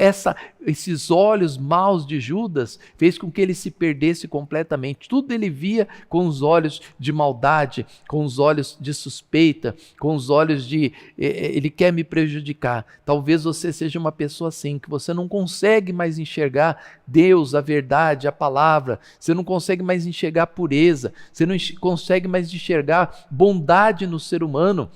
esses olhos maus de Judas fez com que ele se perdesse completamente. Tudo ele via com os olhos de maldade, com os olhos de suspeita, com os olhos de ele quer me prejudicar. Talvez você seja uma pessoa assim, que você não consegue mais enxergar Deus, a verdade, a palavra, você não consegue mais enxergar a pureza, você não consegue mais enxergar bondade no ser humano.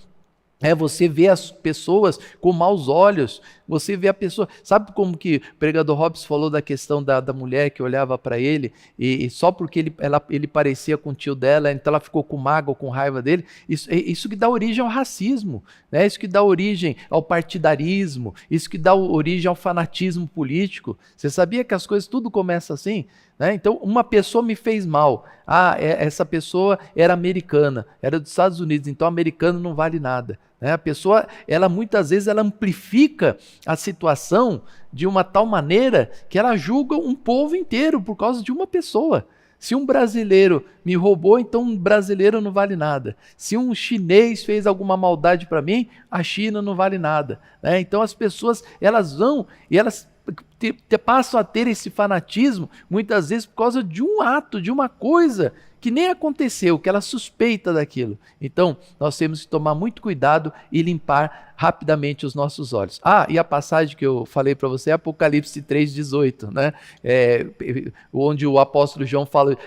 Você vê as pessoas com maus olhos, você vê a pessoa, sabe como que o pregador Hobbes falou da questão da mulher que olhava para ele e só porque ele parecia com o tio dela, então ela ficou com mágoa, com raiva dele. Isso que dá origem ao racismo, né? Isso que dá origem ao partidarismo, isso que dá origem ao fanatismo político. Você sabia que as coisas tudo começa assim? Né? Então, uma pessoa me fez mal. Essa pessoa era americana, era dos Estados Unidos, então americano não vale nada. Né? A pessoa, muitas vezes, ela amplifica a situação de uma tal maneira que ela julga um povo inteiro por causa de uma pessoa. Se um brasileiro me roubou, então um brasileiro não vale nada. Se um chinês fez alguma maldade para mim, a China não vale nada. Né? Então as pessoas, elas vão e elas passam a ter esse fanatismo, muitas vezes por causa de um ato, de uma coisa que nem aconteceu, que ela suspeita daquilo. Então, nós temos que tomar muito cuidado e limpar rapidamente os nossos olhos. E a passagem que eu falei para você é Apocalipse 3,18, né? Onde o apóstolo João fala,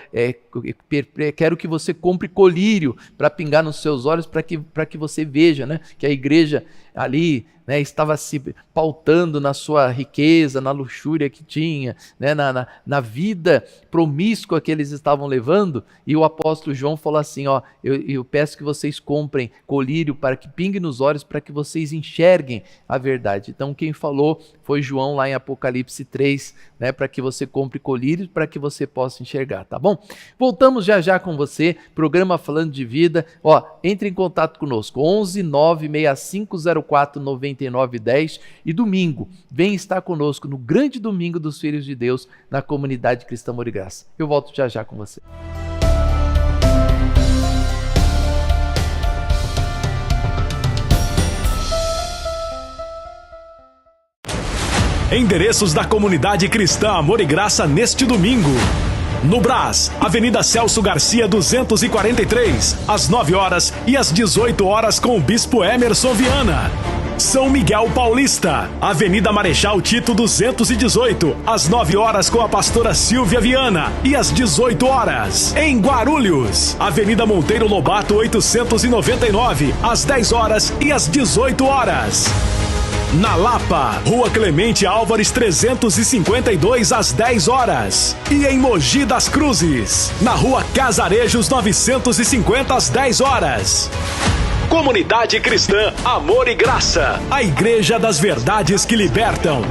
quero que você compre colírio para pingar nos seus olhos, para que você veja, né? Que a igreja ali, né, estava se pautando na sua riqueza, na luxúria que tinha, né, na vida promíscua que eles estavam levando, e o apóstolo João falou assim, eu peço que vocês comprem colírio para que pingue nos olhos, para que vocês enxerguem a verdade. Então quem falou foi João lá em Apocalipse 3, né, para que você compre colírio, para que você possa enxergar, tá bom? Voltamos já com você, programa Falando de Vida. Entre em contato conosco, 11 96504 9910, e domingo, vem estar conosco no grande domingo dos Filhos de Deus, na comunidade Cristã Amor e Graça. Eu volto já com você. Endereços da comunidade Cristã Amor e Graça neste domingo. No Brás, Avenida Celso Garcia 243, às 9 horas e às 18 horas com o Bispo Emerson Viana. São Miguel Paulista, Avenida Marechal Tito 218, às 9 horas com a pastora Silvia Viana e às 18 horas. Em Guarulhos, Avenida Monteiro Lobato 899, às 10 horas e às 18 horas. Na Lapa, Rua Clemente Álvares 352, às 10 horas. E em Mogi das Cruzes, na Rua Casarejos 950, às 10 horas. Comunidade Cristã Amor e Graça, a Igreja das Verdades que Libertam.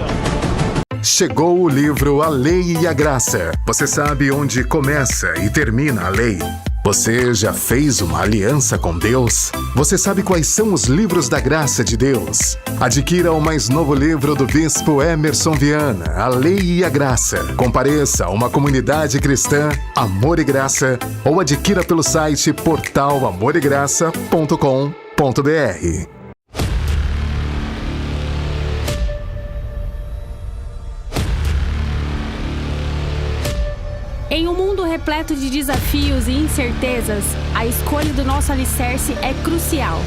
Chegou o livro A Lei e a Graça. Você sabe onde começa e termina a lei? Você já fez uma aliança com Deus? Você sabe quais são os livros da graça de Deus? Adquira o mais novo livro do Bispo Emerson Viana, A Lei e a Graça. Compareça a uma comunidade cristã, Amor e Graça, ou adquira pelo site portalamoregraça.com.br. repleto de desafios e incertezas, a escolha do nosso alicerce é crucial.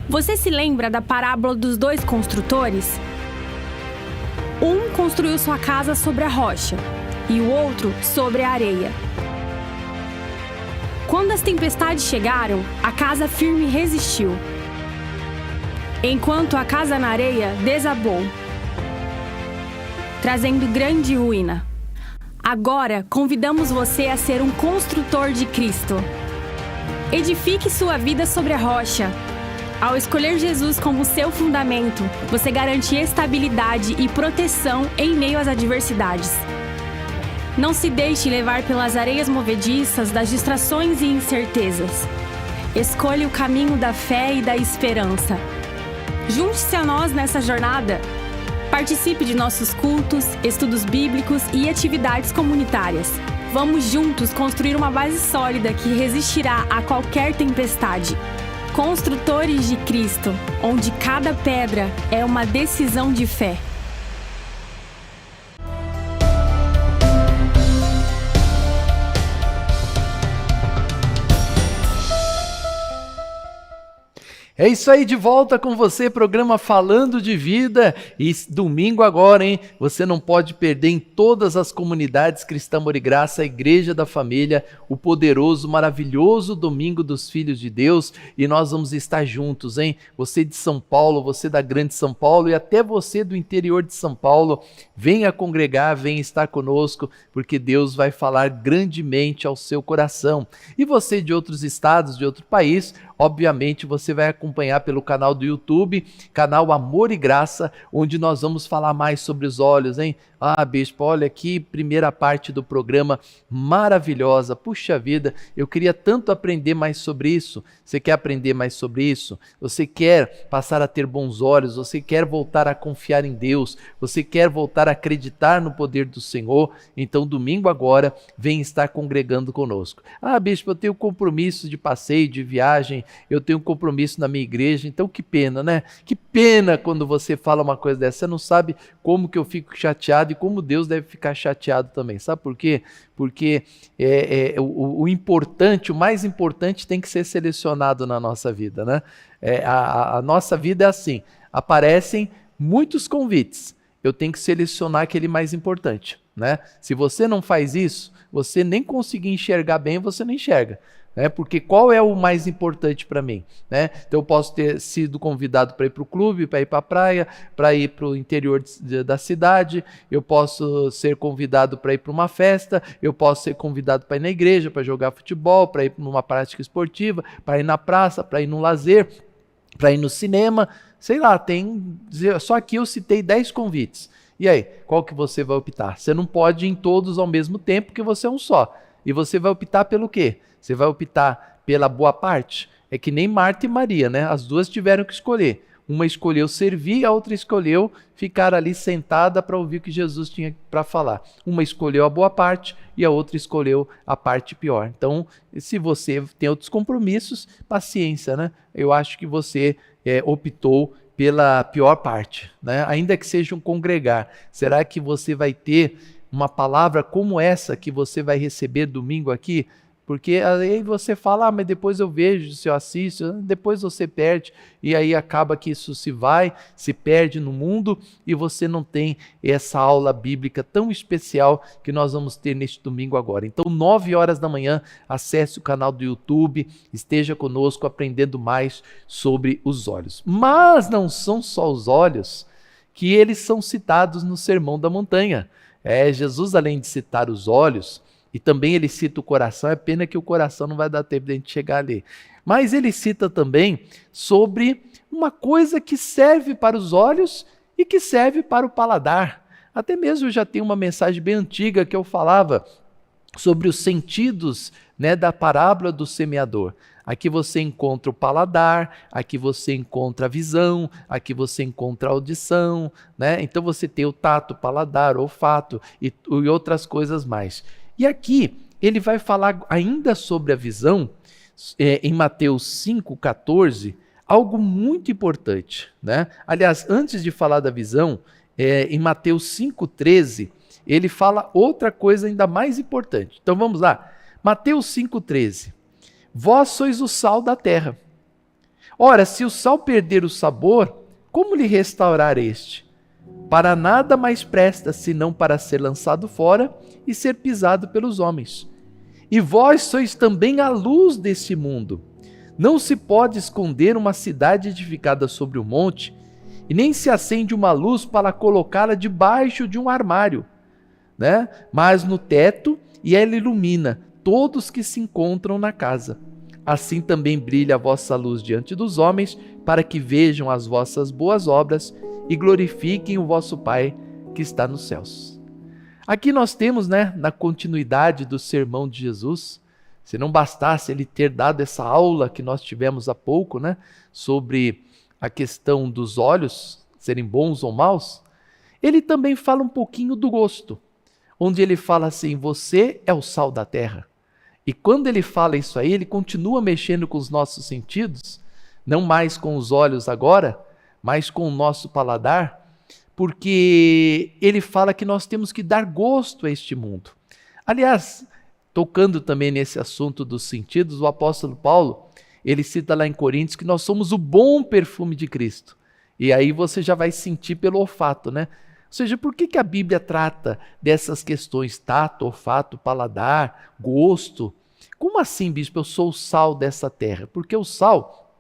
Você se lembra da parábola dos dois construtores? Um construiu sua casa sobre a rocha e o outro sobre a areia. Quando as tempestades chegaram, a casa firme resistiu, enquanto a casa na areia desabou, trazendo grande ruína. Agora, convidamos você a ser um construtor de Cristo. Edifique sua vida sobre a rocha. Ao escolher Jesus como seu fundamento, você garante estabilidade e proteção em meio às adversidades. Não se deixe levar pelas areias movediças das distrações e incertezas. Escolha o caminho da fé e da esperança. Junte-se a nós nessa jornada. Participe de nossos cultos, estudos bíblicos e atividades comunitárias. Vamos juntos construir uma base sólida que resistirá a qualquer tempestade. Construtores de Cristo, onde cada pedra é uma decisão de fé. É isso aí, de volta com você, programa Falando de Vida, e domingo agora, hein? Você não pode perder em todas as comunidades Cristã Amor e Graça, a Igreja da Família, o poderoso, maravilhoso Domingo dos Filhos de Deus, e nós vamos estar juntos, hein? Você de São Paulo, você da Grande São Paulo e até você do interior de São Paulo, venha congregar, venha estar conosco, porque Deus vai falar grandemente ao seu coração. E você de outros estados, de outro país, obviamente você vai acompanhar pelo canal do YouTube, canal Amor e Graça, onde nós vamos falar mais sobre os olhos, hein? Ah, bispo, olha aqui, primeira parte do programa maravilhosa. Puxa vida, eu queria tanto aprender mais sobre isso. Você quer aprender mais sobre isso? Você quer passar a ter bons olhos? Você quer voltar a confiar em Deus? Você quer voltar a acreditar no poder do Senhor? Então, domingo agora, vem estar congregando conosco. Ah, bispo, eu tenho compromisso de passeio, de viagem, eu tenho compromisso na minha igreja, então que pena, né? Que pena quando você fala uma coisa dessa. Você não sabe como que eu fico chateado e como Deus deve ficar chateado também. Sabe por quê? Porque o importante, o mais importante tem que ser selecionado na nossa vida, né? A nossa vida é assim, aparecem muitos convites, eu tenho que selecionar aquele mais importante, né? Se você não faz isso, você nem conseguir enxergar bem, você não enxerga. Porque qual é o mais importante para mim? Então eu posso ter sido convidado para ir para o clube, para ir para a praia, para ir para o interior da cidade, eu posso ser convidado para ir para uma festa, eu posso ser convidado para ir na igreja, para jogar futebol, para ir numa prática esportiva, para ir na praça, para ir no lazer, para ir no cinema, sei lá, só aqui eu citei 10 convites. E aí, qual que você vai optar? Você não pode ir em todos ao mesmo tempo, porque você é um só. E você vai optar pelo quê? Você vai optar pela boa parte? É que nem Marta e Maria, né? As duas tiveram que escolher. Uma escolheu servir, a outra escolheu ficar ali sentada para ouvir o que Jesus tinha para falar. Uma escolheu a boa parte e a outra escolheu a parte pior. Então, se você tem outros compromissos, paciência, né? Eu acho que você optou pela pior parte, né? Ainda que seja um congregar. Será que você vai ter uma palavra como essa que você vai receber domingo aqui? Porque aí você fala, mas depois eu vejo, se eu assisto, depois você perde, e aí acaba que isso se perde no mundo, e você não tem essa aula bíblica tão especial que nós vamos ter neste domingo agora. Então, 9 horas da manhã, acesse o canal do YouTube, esteja conosco aprendendo mais sobre os olhos. Mas não são só os olhos que eles são citados no Sermão da Montanha. Jesus, além de citar os olhos, e também ele cita o coração, é pena que o coração não vai dar tempo de a gente chegar ali. Mas ele cita também sobre uma coisa que serve para os olhos e que serve para o paladar. Até mesmo eu já tenho uma mensagem bem antiga que eu falava sobre os sentidos, né, da parábola do semeador. Aqui você encontra o paladar, aqui você encontra a visão, aqui você encontra a audição, né? Então você tem o tato, o paladar, o olfato e outras coisas mais. E aqui ele vai falar ainda sobre a visão, em Mateus 5,14, algo muito importante, né? Aliás, antes de falar da visão, em Mateus 5,13, ele fala outra coisa ainda mais importante. Então vamos lá. Mateus 5,13. Vós sois o sal da terra. Ora, se o sal perder o sabor, como lhe restaurar este? Para nada mais presta, senão para ser lançado fora e ser pisado pelos homens. E vós sois também a luz deste mundo. Não se pode esconder uma cidade edificada sobre um monte, e nem se acende uma luz para colocá-la debaixo de um armário, né? Mas no teto, e ela ilumina todos que se encontram na casa. Assim também brilha a vossa luz diante dos homens, para que vejam as vossas boas obras e glorifiquem o vosso Pai que está nos céus. Aqui nós temos, né, na continuidade do sermão de Jesus, se não bastasse ele ter dado essa aula que nós tivemos há pouco, né, sobre a questão dos olhos serem bons ou maus, ele também fala um pouquinho do gosto, onde ele fala assim, você é o sal da terra. E quando ele fala isso aí, ele continua mexendo com os nossos sentidos, não mais com os olhos agora, mas com o nosso paladar, porque ele fala que nós temos que dar gosto a este mundo. Aliás, tocando também nesse assunto dos sentidos, o apóstolo Paulo, ele cita lá em Coríntios que nós somos o bom perfume de Cristo. E aí você já vai sentir pelo olfato, né? Ou seja, por que a Bíblia trata dessas questões, tato, olfato, paladar, gosto? Como assim, bispo, eu sou o sal dessa terra? Porque o sal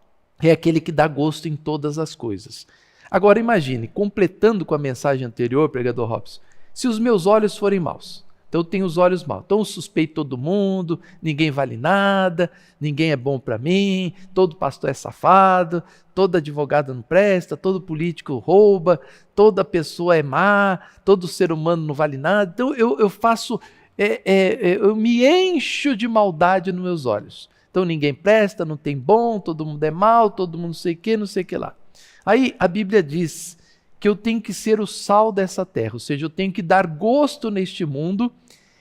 é aquele que dá gosto em todas as coisas. Agora imagine, completando com a mensagem anterior, pregador Robson, se os meus olhos forem maus, então eu tenho os olhos maus, então eu suspeito todo mundo, ninguém vale nada, ninguém é bom para mim, todo pastor é safado, todo advogado não presta, todo político rouba, toda pessoa é má, todo ser humano não vale nada, então eu faço, eu me encho de maldade nos meus olhos. Então ninguém presta, não tem bom, todo mundo é mau, todo mundo não sei o que lá. Aí a Bíblia diz que eu tenho que ser o sal dessa terra, ou seja, eu tenho que dar gosto neste mundo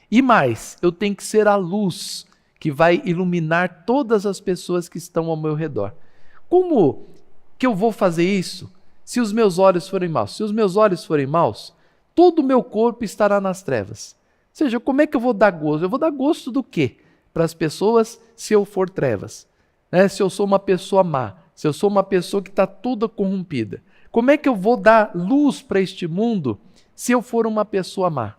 e mais, eu tenho que ser a luz que vai iluminar todas as pessoas que estão ao meu redor. Como que eu vou fazer isso se os meus olhos forem maus? Se os meus olhos forem maus, todo o meu corpo estará nas trevas. Ou seja, como é que eu vou dar gosto? Eu vou dar gosto do quê? Para as pessoas se eu for trevas, né? Se eu sou uma pessoa má, se eu sou uma pessoa que está toda corrompida. Como é que eu vou dar luz para este mundo se eu for uma pessoa má?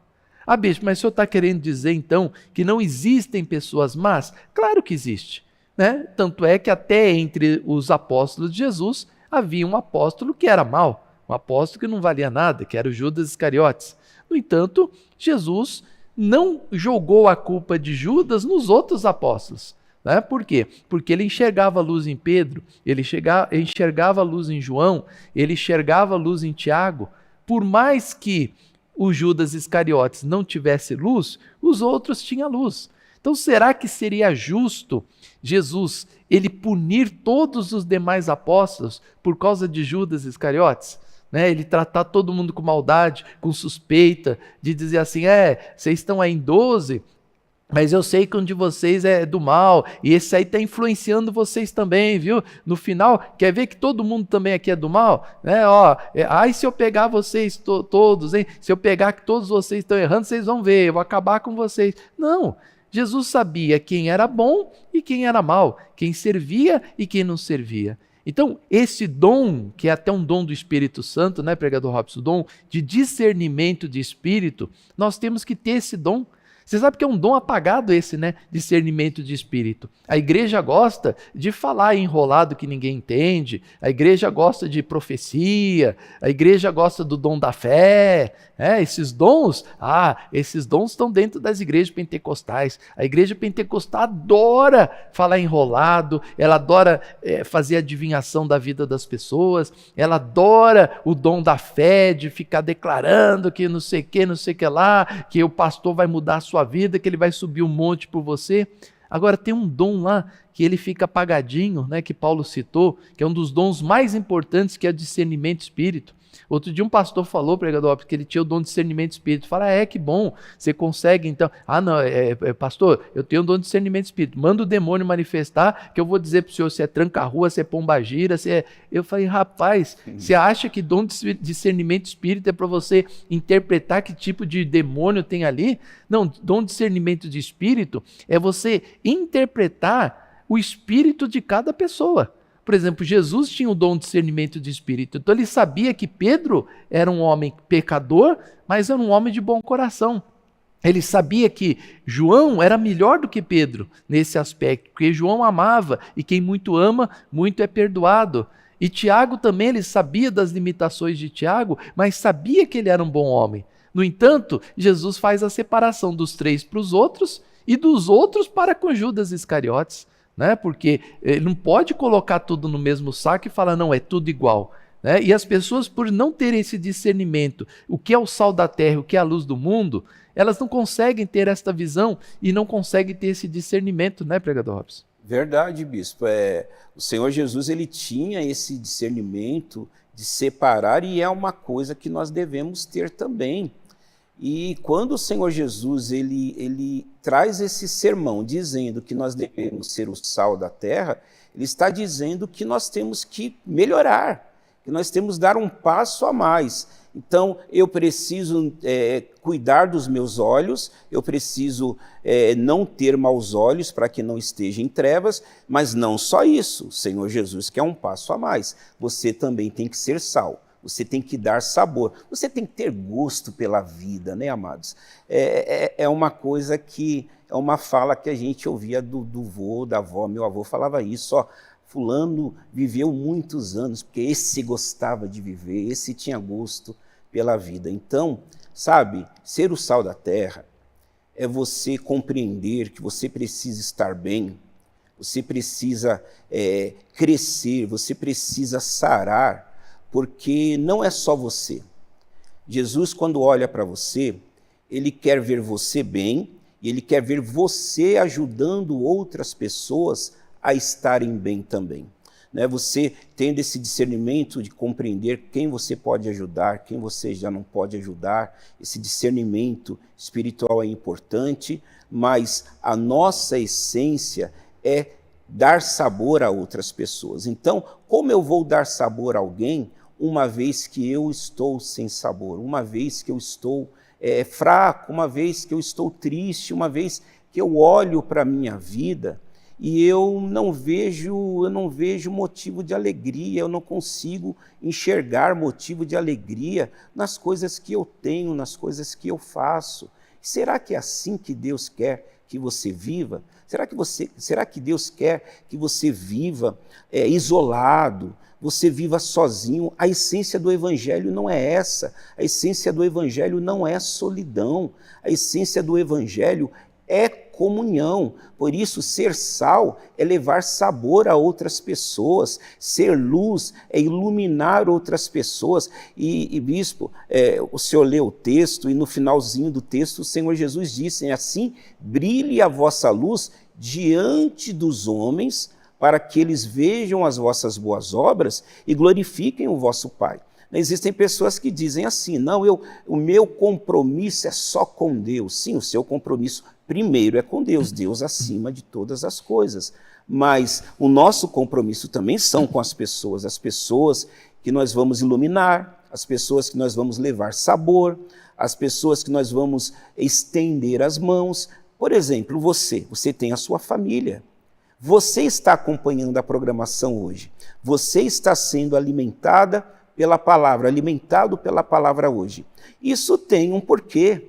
Ah, bispo, mas o senhor está querendo dizer então que não existem pessoas más? Claro que existe, né? Tanto é que até entre os apóstolos de Jesus havia um apóstolo que era mau, um apóstolo que não valia nada, que era o Judas Iscariotes. No entanto, Jesus não jogou a culpa de Judas nos outros apóstolos. Né? Por quê? Porque ele enxergava a luz em Pedro, ele enxergava a luz em João, ele enxergava a luz em Tiago. Por mais que o Judas Iscariotes não tivesse luz, os outros tinham luz. Então será que seria justo Jesus ele punir todos os demais apóstolos por causa de Judas Iscariotes? Né? Ele tratar todo mundo com maldade, com suspeita, de dizer assim, vocês estão aí em 12, mas eu sei que um de vocês é do mal, e esse aí está influenciando vocês também, viu? No final, quer ver que todo mundo também aqui é do mal? Né? Se eu pegar vocês todos, hein? Se eu pegar que todos vocês estão errando, vocês vão ver, eu vou acabar com vocês. Não, Jesus sabia quem era bom e quem era mal, quem servia e quem não servia. Então, esse dom, que é até um dom do Espírito Santo, né, pregador Robson, o dom de discernimento de espírito, nós temos que ter esse dom. Você sabe que é um dom apagado esse, né? Discernimento de espírito. A igreja gosta de falar enrolado que ninguém entende, a igreja gosta de profecia, a igreja gosta do dom da fé, esses dons estão dentro das igrejas pentecostais. A igreja pentecostal adora falar enrolado, ela adora fazer adivinhação da vida das pessoas, ela adora o dom da fé, de ficar declarando que não sei o que lá, que o pastor vai mudar a sua vida, que ele vai subir um monte por você. Agora tem um dom lá que ele fica apagadinho, né, que Paulo citou, que é um dos dons mais importantes, que é o discernimento de espírito. Outro dia um pastor falou, pregador, que ele tinha o dom de discernimento de espírito. Fala, que bom, você consegue então. Não, pastor, eu tenho o dom de discernimento de espírito. Manda o demônio manifestar, que eu vou dizer para o senhor se é tranca-rua, se é pombagira, se é... Eu falei, rapaz, você acha que dom de discernimento de espírito é para você interpretar que tipo de demônio tem ali? Não, dom de discernimento de espírito é você interpretar o espírito de cada pessoa. Por exemplo, Jesus tinha o dom de discernimento de espírito, então ele sabia que Pedro era um homem pecador, mas era um homem de bom coração. Ele sabia que João era melhor do que Pedro nesse aspecto, porque João amava, e quem muito ama, muito é perdoado. E Tiago também, ele sabia das limitações de Tiago, mas sabia que ele era um bom homem. No entanto, Jesus faz a separação dos 3 para os outros e dos outros para com Judas Iscariotes. Né? Porque ele não pode colocar tudo no mesmo saco e falar, não, é tudo igual. Né? E as pessoas, por não terem esse discernimento, o que é o sal da terra, o que é a luz do mundo, elas não conseguem ter esta visão e não conseguem ter esse discernimento, né, pregador Robson? Verdade, bispo. O Senhor Jesus, ele tinha esse discernimento de separar, e é uma coisa que nós devemos ter também. E quando o Senhor Jesus ele traz esse sermão dizendo que nós devemos ser o sal da terra, ele está dizendo que nós temos que melhorar, que nós temos que dar um passo a mais. Então, eu preciso cuidar dos meus olhos, eu preciso não ter maus olhos para que não esteja em trevas, mas não só isso, o Senhor Jesus quer um passo a mais. Você também tem que ser sal. Você tem que dar sabor, você tem que ter gosto pela vida, né, amados? É uma coisa que, é uma fala que a gente ouvia do vô, da avó, meu avô falava isso, fulano viveu muitos anos, porque esse gostava de viver, esse tinha gosto pela vida. Então, sabe, ser o sal da terra é você compreender que você precisa estar bem, você precisa crescer, você precisa sarar, porque não é só você. Jesus, quando olha para você, ele quer ver você bem, e ele quer ver você ajudando outras pessoas a estarem bem também. Né? Você tendo esse discernimento de compreender quem você pode ajudar, quem você já não pode ajudar, esse discernimento espiritual é importante, mas a nossa essência é dar sabor a outras pessoas. Então, como eu vou dar sabor a alguém, uma vez que eu estou sem sabor, uma vez que eu estou fraco, uma vez que eu estou triste, uma vez que eu olho para a minha vida e eu não vejo motivo de alegria, eu não consigo enxergar motivo de alegria nas coisas que eu tenho, nas coisas que eu faço. Será que é assim que Deus quer que você viva? Será que Deus quer que você viva isolado, você viva sozinho? A essência do Evangelho não é essa. A essência do Evangelho não é solidão. A essência do Evangelho é comunhão. Por isso, ser sal é levar sabor a outras pessoas. Ser luz é iluminar outras pessoas. E bispo, o senhor leu o texto e no finalzinho do texto o Senhor Jesus disse assim: brilhe a vossa luz diante dos homens, para que eles vejam as vossas boas obras e glorifiquem o vosso Pai. Existem pessoas que dizem assim, não, o meu compromisso é só com Deus. Sim, o seu compromisso primeiro é com Deus, Deus acima de todas as coisas. Mas o nosso compromisso também são com as pessoas que nós vamos iluminar, as pessoas que nós vamos levar sabor, as pessoas que nós vamos estender as mãos. Por exemplo, você tem a sua família. Você está acompanhando a programação hoje. Você está sendo alimentado pela palavra hoje. Isso tem um porquê.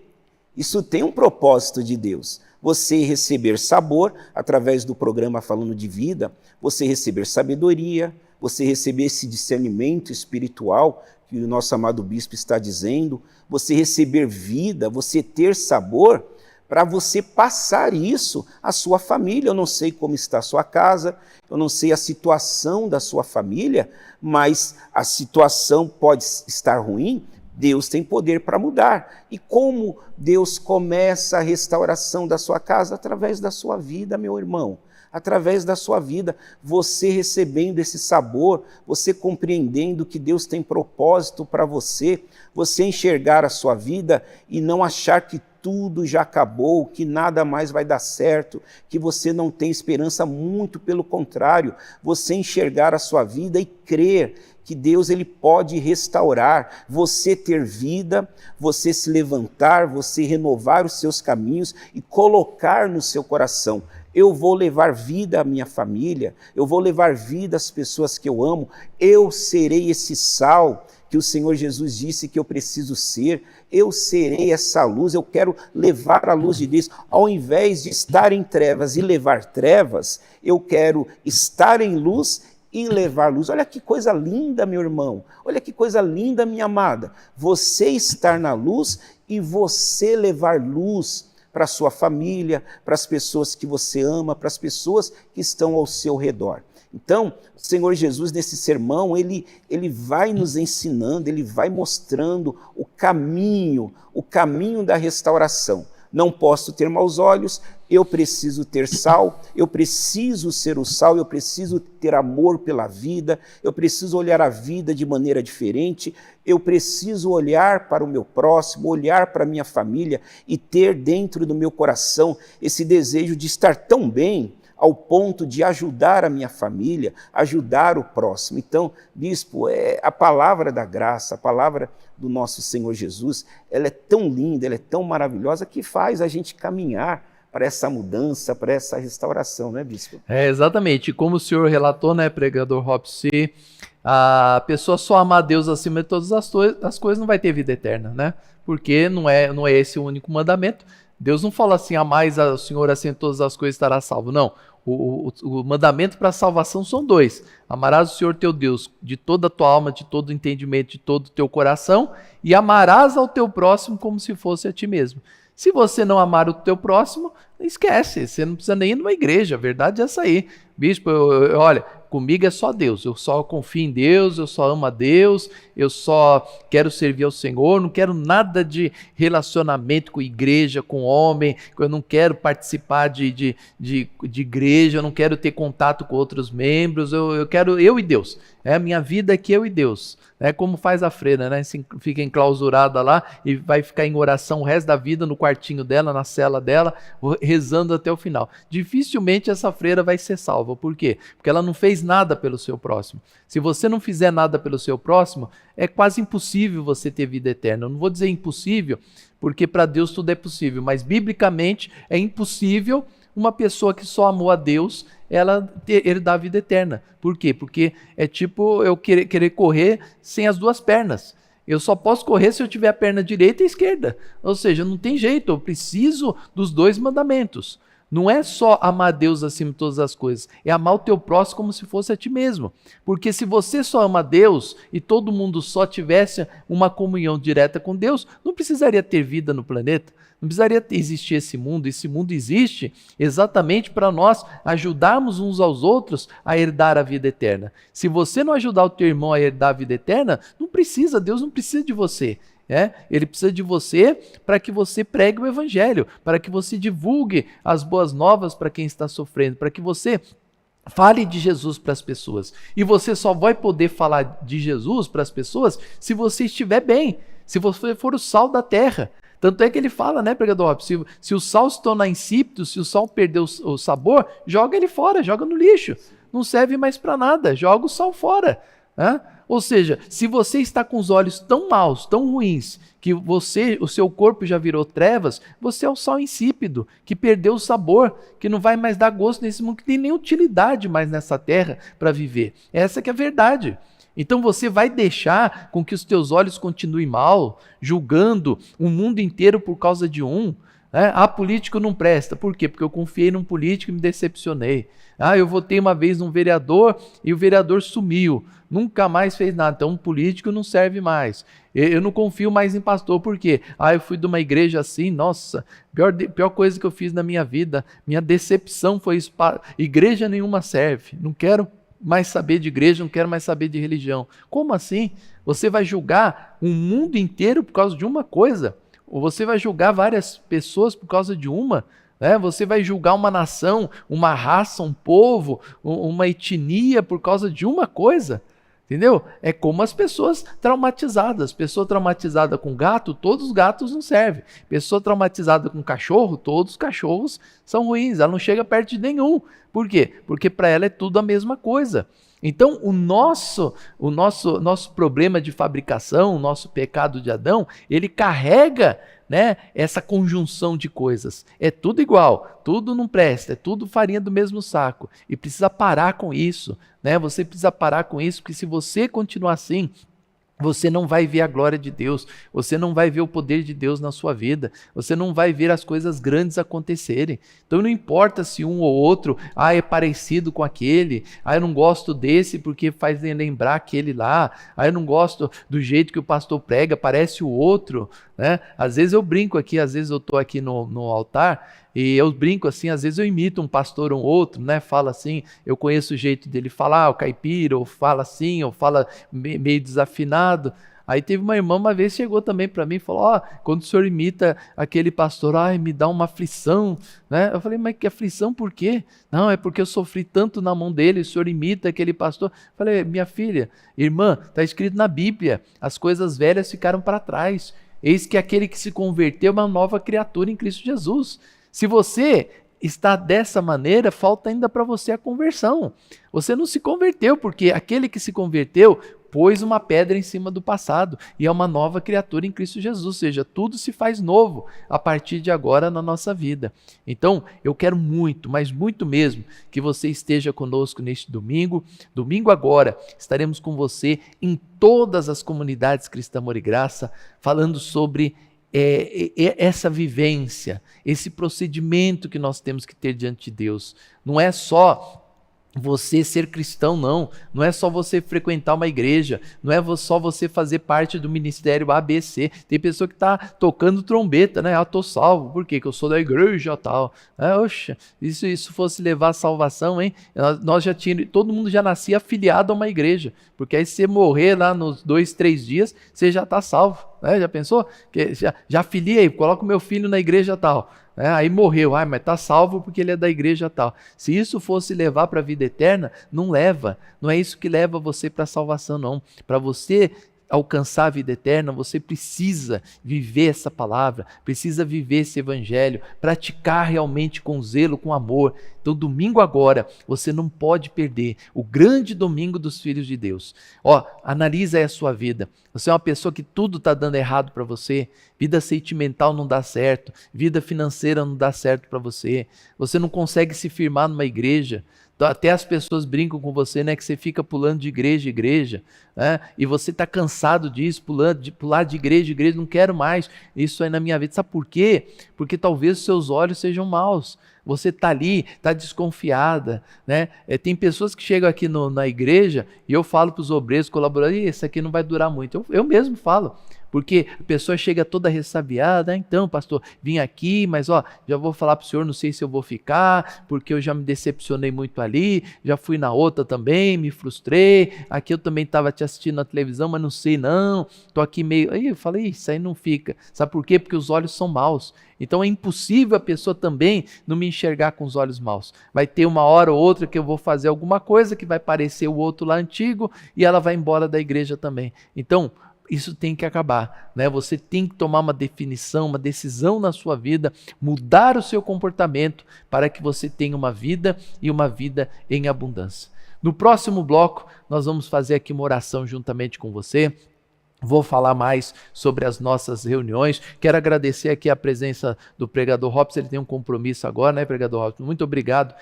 Isso tem um propósito de Deus. Você receber sabor através do programa Falando de Vida, você receber sabedoria, você receber esse discernimento espiritual que o nosso amado bispo está dizendo, você receber vida, você ter sabor, para você passar isso à sua família. Eu não sei como está a sua casa, eu não sei a situação da sua família, mas a situação pode estar ruim, Deus tem poder para mudar. E como Deus começa a restauração da sua casa? Através da sua vida, meu irmão. através da sua vida, você recebendo esse sabor, você compreendendo que Deus tem propósito para você, você enxergar a sua vida e não achar que tudo já acabou, que nada mais vai dar certo, que você não tem esperança, muito pelo contrário, você enxergar a sua vida e crer que Deus ele pode restaurar, você ter vida, você se levantar, você renovar os seus caminhos e colocar no seu coração: eu vou levar vida à minha família, eu vou levar vida às pessoas que eu amo, eu serei esse sal que o Senhor Jesus disse que eu preciso ser, eu serei essa luz, eu quero levar a luz de Deus. Ao invés de estar em trevas e levar trevas, eu quero estar em luz e levar luz. Olha que coisa linda, meu irmão, olha que coisa linda, minha amada, você estar na luz e você levar luz para a sua família, para as pessoas que você ama, para as pessoas que estão ao seu redor. Então, o Senhor Jesus, nesse sermão, ele vai nos ensinando, ele vai mostrando o caminho da restauração. Não posso ter maus olhos, eu preciso ter sal, eu preciso ser o sal, eu preciso ter amor pela vida, eu preciso olhar a vida de maneira diferente, eu preciso olhar para o meu próximo, olhar para a minha família e ter dentro do meu coração esse desejo de estar tão bem ao ponto de ajudar a minha família, ajudar o próximo. Então, bispo, a palavra da graça, a palavra do nosso Senhor Jesus, ela é tão linda, ela é tão maravilhosa que faz a gente caminhar para essa mudança, para essa restauração, né, bispo? Exatamente. Como o senhor relatou, né, pregador Robson, se a pessoa só amar Deus acima de todas as coisas, não vai ter vida eterna, né? Porque não é esse o único mandamento. Deus não fala assim: amais ao Senhor acima de todas as coisas, estará salvo. Não. O mandamento para a salvação são dois: amarás o Senhor teu Deus de toda a tua alma, de todo o entendimento, de todo o teu coração, e amarás ao teu próximo como se fosse a ti mesmo. Se você não amar o teu próximo, esquece, você não precisa nem ir numa igreja, a verdade é essa aí. Bispo, olha, comigo é só Deus, eu só confio em Deus, eu só amo a Deus, eu só quero servir ao Senhor, não quero nada de relacionamento com igreja, com homem, eu não quero participar de igreja, eu não quero ter contato com outros membros, eu quero eu e Deus. A minha vida é que eu e Deus. É como faz a freira, né? Fica enclausurada lá e vai ficar em oração o resto da vida no quartinho dela, na cela dela, rezando até o final. Dificilmente essa freira vai ser salva. Por quê? Porque ela não fez nada pelo seu próximo. Se você não fizer nada pelo seu próximo, é quase impossível você ter vida eterna. Eu não vou dizer impossível, porque para Deus tudo é possível, mas biblicamente é impossível uma pessoa que só amou a Deus, ela herdar a vida eterna. Por quê? Porque é tipo eu querer correr sem as duas pernas. Eu só posso correr se eu tiver a perna direita e a esquerda. Ou seja, não tem jeito, eu preciso dos dois mandamentos. Não é só amar Deus acima de todas as coisas, é amar o teu próximo como se fosse a ti mesmo. Porque se você só ama Deus e todo mundo só tivesse uma comunhão direta com Deus, não precisaria ter vida no planeta. Não precisaria existir esse mundo existe exatamente para nós ajudarmos uns aos outros a herdar a vida eterna. Se você não ajudar o teu irmão a herdar a vida eterna, Deus não precisa de você. Ele precisa de você para que você pregue o evangelho, para que você divulgue as boas novas para quem está sofrendo, para que você fale de Jesus para as pessoas. E você só vai poder falar de Jesus para as pessoas se você estiver bem, se você for o sal da terra. Tanto é que ele fala, né, pregador? Se o sal se tornar insípido, se o sal perder o sabor, joga ele fora, joga no lixo. Não serve mais para nada, joga o sal fora. Ou seja, se você está com os olhos tão maus, tão ruins, que o seu corpo já virou trevas, você é o sal insípido, que perdeu o sabor, que não vai mais dar gosto nesse mundo, que tem nem utilidade mais nessa terra para viver. Essa que é a verdade. Então você vai deixar com que os teus olhos continuem mal, julgando o mundo inteiro por causa de um? Político não presta. Por quê? Porque eu confiei num político e me decepcionei. Eu votei uma vez num vereador e o vereador sumiu. Nunca mais fez nada. Então um político não serve mais. Eu não confio mais em pastor. Por quê? Eu fui de uma igreja assim, nossa, pior coisa que eu fiz na minha vida. Minha decepção foi isso. Igreja nenhuma serve. Não quero mais saber de igreja, não quero mais saber de religião. Como assim? Você vai julgar um mundo inteiro por causa de uma coisa? Ou você vai julgar várias pessoas por causa de uma? né? Você vai julgar uma nação, uma raça, um povo, uma etnia por causa de uma coisa. Entendeu? É como as pessoas traumatizadas. Pessoa traumatizada com gato, todos os gatos não servem. Pessoa traumatizada com cachorro, todos os cachorros são ruins. Ela não chega perto de nenhum. Por quê? Porque para ela é tudo a mesma coisa. Então, o nosso problema de fabricação, o nosso pecado de Adão, ele carrega, né, essa conjunção de coisas. É tudo igual, tudo não presta, é tudo farinha do mesmo saco. E precisa parar com isso, né? Você precisa parar com isso, porque se você continuar assim, você não vai ver a glória de Deus, você não vai ver o poder de Deus na sua vida, você não vai ver as coisas grandes acontecerem. Então não importa se um ou outro, é parecido com aquele, eu não gosto desse porque faz lembrar aquele lá, eu não gosto do jeito que o pastor prega, parece o outro, né? Às vezes eu brinco aqui, às vezes eu estou aqui no altar, e eu brinco assim, às vezes eu imito um pastor ou outro, né? Fala assim, eu conheço o jeito dele falar, o caipira, ou fala assim, ou fala meio desafinado. Aí teve uma irmã uma vez chegou também para mim e falou, quando o senhor imita aquele pastor, me dá uma aflição, né? Eu falei, mas que aflição por quê? Não, é porque eu sofri tanto na mão dele, o senhor imita aquele pastor. Eu falei, minha filha, irmã, está escrito na Bíblia, as coisas velhas ficaram para trás. Eis que aquele que se converteu é uma nova criatura em Cristo Jesus. Se você está dessa maneira, falta ainda para você a conversão. Você não se converteu, porque aquele que se converteu pôs uma pedra em cima do passado e é uma nova criatura em Cristo Jesus, ou seja, tudo se faz novo a partir de agora na nossa vida. Então, eu quero muito, mas muito mesmo, que você esteja conosco neste domingo. Domingo agora, estaremos com você em todas as comunidades Cristã Amor e Graça, falando sobre essa vivência, esse procedimento que nós temos que ter diante de Deus. Não é só você ser cristão, não é só você frequentar uma igreja, não é só você fazer parte do ministério ABC. Tem pessoa que está tocando trombeta, né? Tô salvo, por quê? Que eu sou da igreja tal. Oxa, isso fosse levar a salvação, hein? Nós já tínhamos, todo mundo já nascia afiliado a uma igreja, porque aí se você morrer lá nos 2, 3 dias, você já está salvo, né? Já pensou? Já afiliei, coloco meu filho na igreja tal. Aí morreu, mas está salvo porque ele é da igreja tal. Se isso fosse levar para a vida eterna, não leva. Não é isso que leva você para a salvação, não. Para você alcançar a vida eterna, você precisa viver essa palavra, precisa viver esse evangelho, praticar realmente com zelo, com amor. Então, domingo agora, você não pode perder o grande domingo dos filhos de Deus. Analisa aí a sua vida. Você é uma pessoa que tudo está dando errado para você, vida sentimental não dá certo, vida financeira não dá certo para você, você não consegue se firmar numa igreja. Até as pessoas brincam com você, né, que você fica pulando de igreja em igreja, né, e você está cansado disso, pular de igreja em igreja, não quero mais isso aí na minha vida. Sabe por quê? Porque talvez os seus olhos sejam maus. Você está ali, está desconfiada, né? Tem pessoas que chegam aqui na igreja e eu falo para os obreiros, colaboradores, isso aqui não vai durar muito. Eu mesmo falo. Porque a pessoa chega toda ressabiada, então pastor, vim aqui, mas já vou falar para o senhor, não sei se eu vou ficar, porque eu já me decepcionei muito ali, já fui na outra também, me frustrei, aqui eu também estava te assistindo na televisão, mas não sei não, estou aqui meio... Aí eu falei, isso aí não fica, sabe por quê? Porque os olhos são maus, então é impossível a pessoa também não me enxergar com os olhos maus. Vai ter uma hora ou outra que eu vou fazer alguma coisa que vai parecer o outro lá antigo e ela vai embora da igreja também. Então, isso tem que acabar, né? Você tem que tomar uma definição, uma decisão na sua vida, mudar o seu comportamento para que você tenha uma vida e uma vida em abundância. No próximo bloco, nós vamos fazer aqui uma oração juntamente com você. Vou falar mais sobre as nossas reuniões. Quero agradecer aqui a presença do pregador Robson, ele tem um compromisso agora, né, pregador Robson? Muito obrigado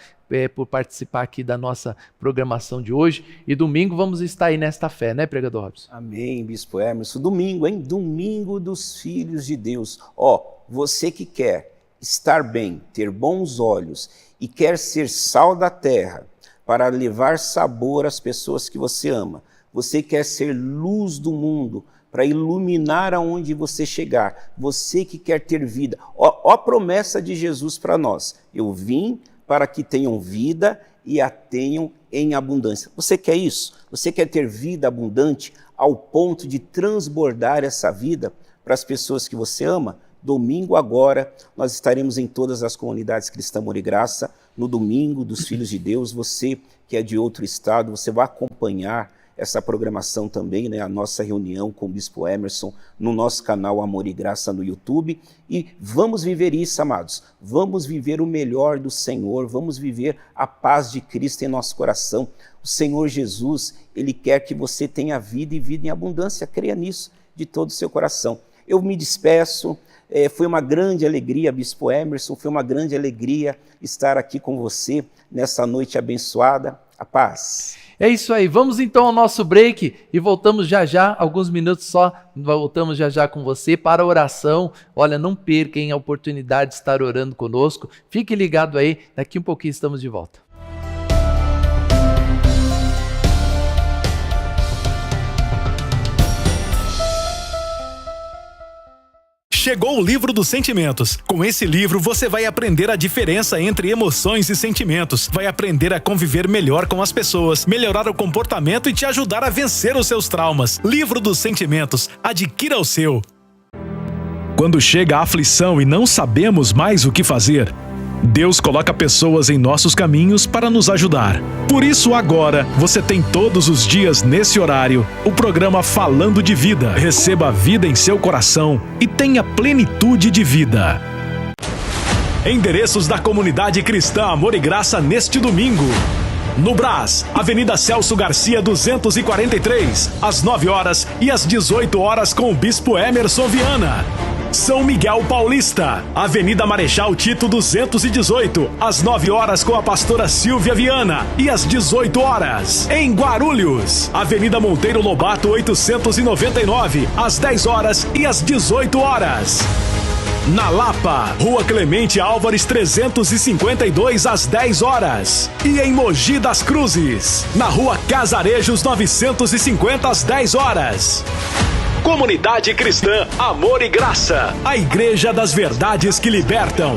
por participar aqui da nossa programação de hoje. E domingo vamos estar aí nesta fé, né, pregador Robson? Amém, Bispo Emerson. Domingo, hein? Domingo dos filhos de Deus. Você que quer estar bem, ter bons olhos e quer ser sal da terra para levar sabor às pessoas que você ama, você quer ser luz do mundo para iluminar aonde você chegar, você que quer ter vida. Ó a promessa de Jesus para nós. Eu vim para que tenham vida e a tenham em abundância. Você quer isso? Você quer ter vida abundante ao ponto de transbordar essa vida para as pessoas que você ama? Domingo agora, nós estaremos em todas as comunidades Cristã Amor e Graça, no domingo dos Filhos de Deus. Você que é de outro estado, você vai acompanhar essa programação também, né? A nossa reunião com o Bispo Emerson no nosso canal Amor e Graça no YouTube. E vamos viver isso, amados. Vamos viver o melhor do Senhor, vamos viver a paz de Cristo em nosso coração. O Senhor Jesus, Ele quer que você tenha vida e vida em abundância. Creia nisso de todo o seu coração. Eu me despeço. Foi uma grande alegria, Bispo Emerson, foi uma grande alegria estar aqui com você nessa noite abençoada. A paz. É isso aí, vamos então ao nosso break e voltamos já já, alguns minutos só, voltamos já já com você para a oração. Olha, não percam a oportunidade de estar orando conosco, fique ligado aí, daqui um pouquinho estamos de volta. Chegou o Livro dos Sentimentos. Com esse livro, você vai aprender a diferença entre emoções e sentimentos. Vai aprender a conviver melhor com as pessoas, melhorar o comportamento e te ajudar a vencer os seus traumas. Livro dos Sentimentos. Adquira o seu. Quando chega a aflição e não sabemos mais o que fazer, Deus coloca pessoas em nossos caminhos para nos ajudar. Por isso agora, você tem todos os dias nesse horário o programa Falando de Vida. Receba a vida em seu coração e tenha plenitude de vida. Endereços da comunidade cristã Amor e Graça neste domingo. No Brás, Avenida Celso Garcia 243, às 9 horas e às 18 horas com o Bispo Emerson Viana. São Miguel Paulista, Avenida Marechal Tito 218, às 9 horas com a pastora Silvia Viana e às 18 horas. Em Guarulhos, Avenida Monteiro Lobato 899, às 10 horas e às 18 horas. Na Lapa, Rua Clemente Álvares 352, às 10 horas. E em Mogi das Cruzes, na Rua Casarejos 950, às 10 horas. Comunidade Cristã Amor e Graça, a Igreja das Verdades que Libertam.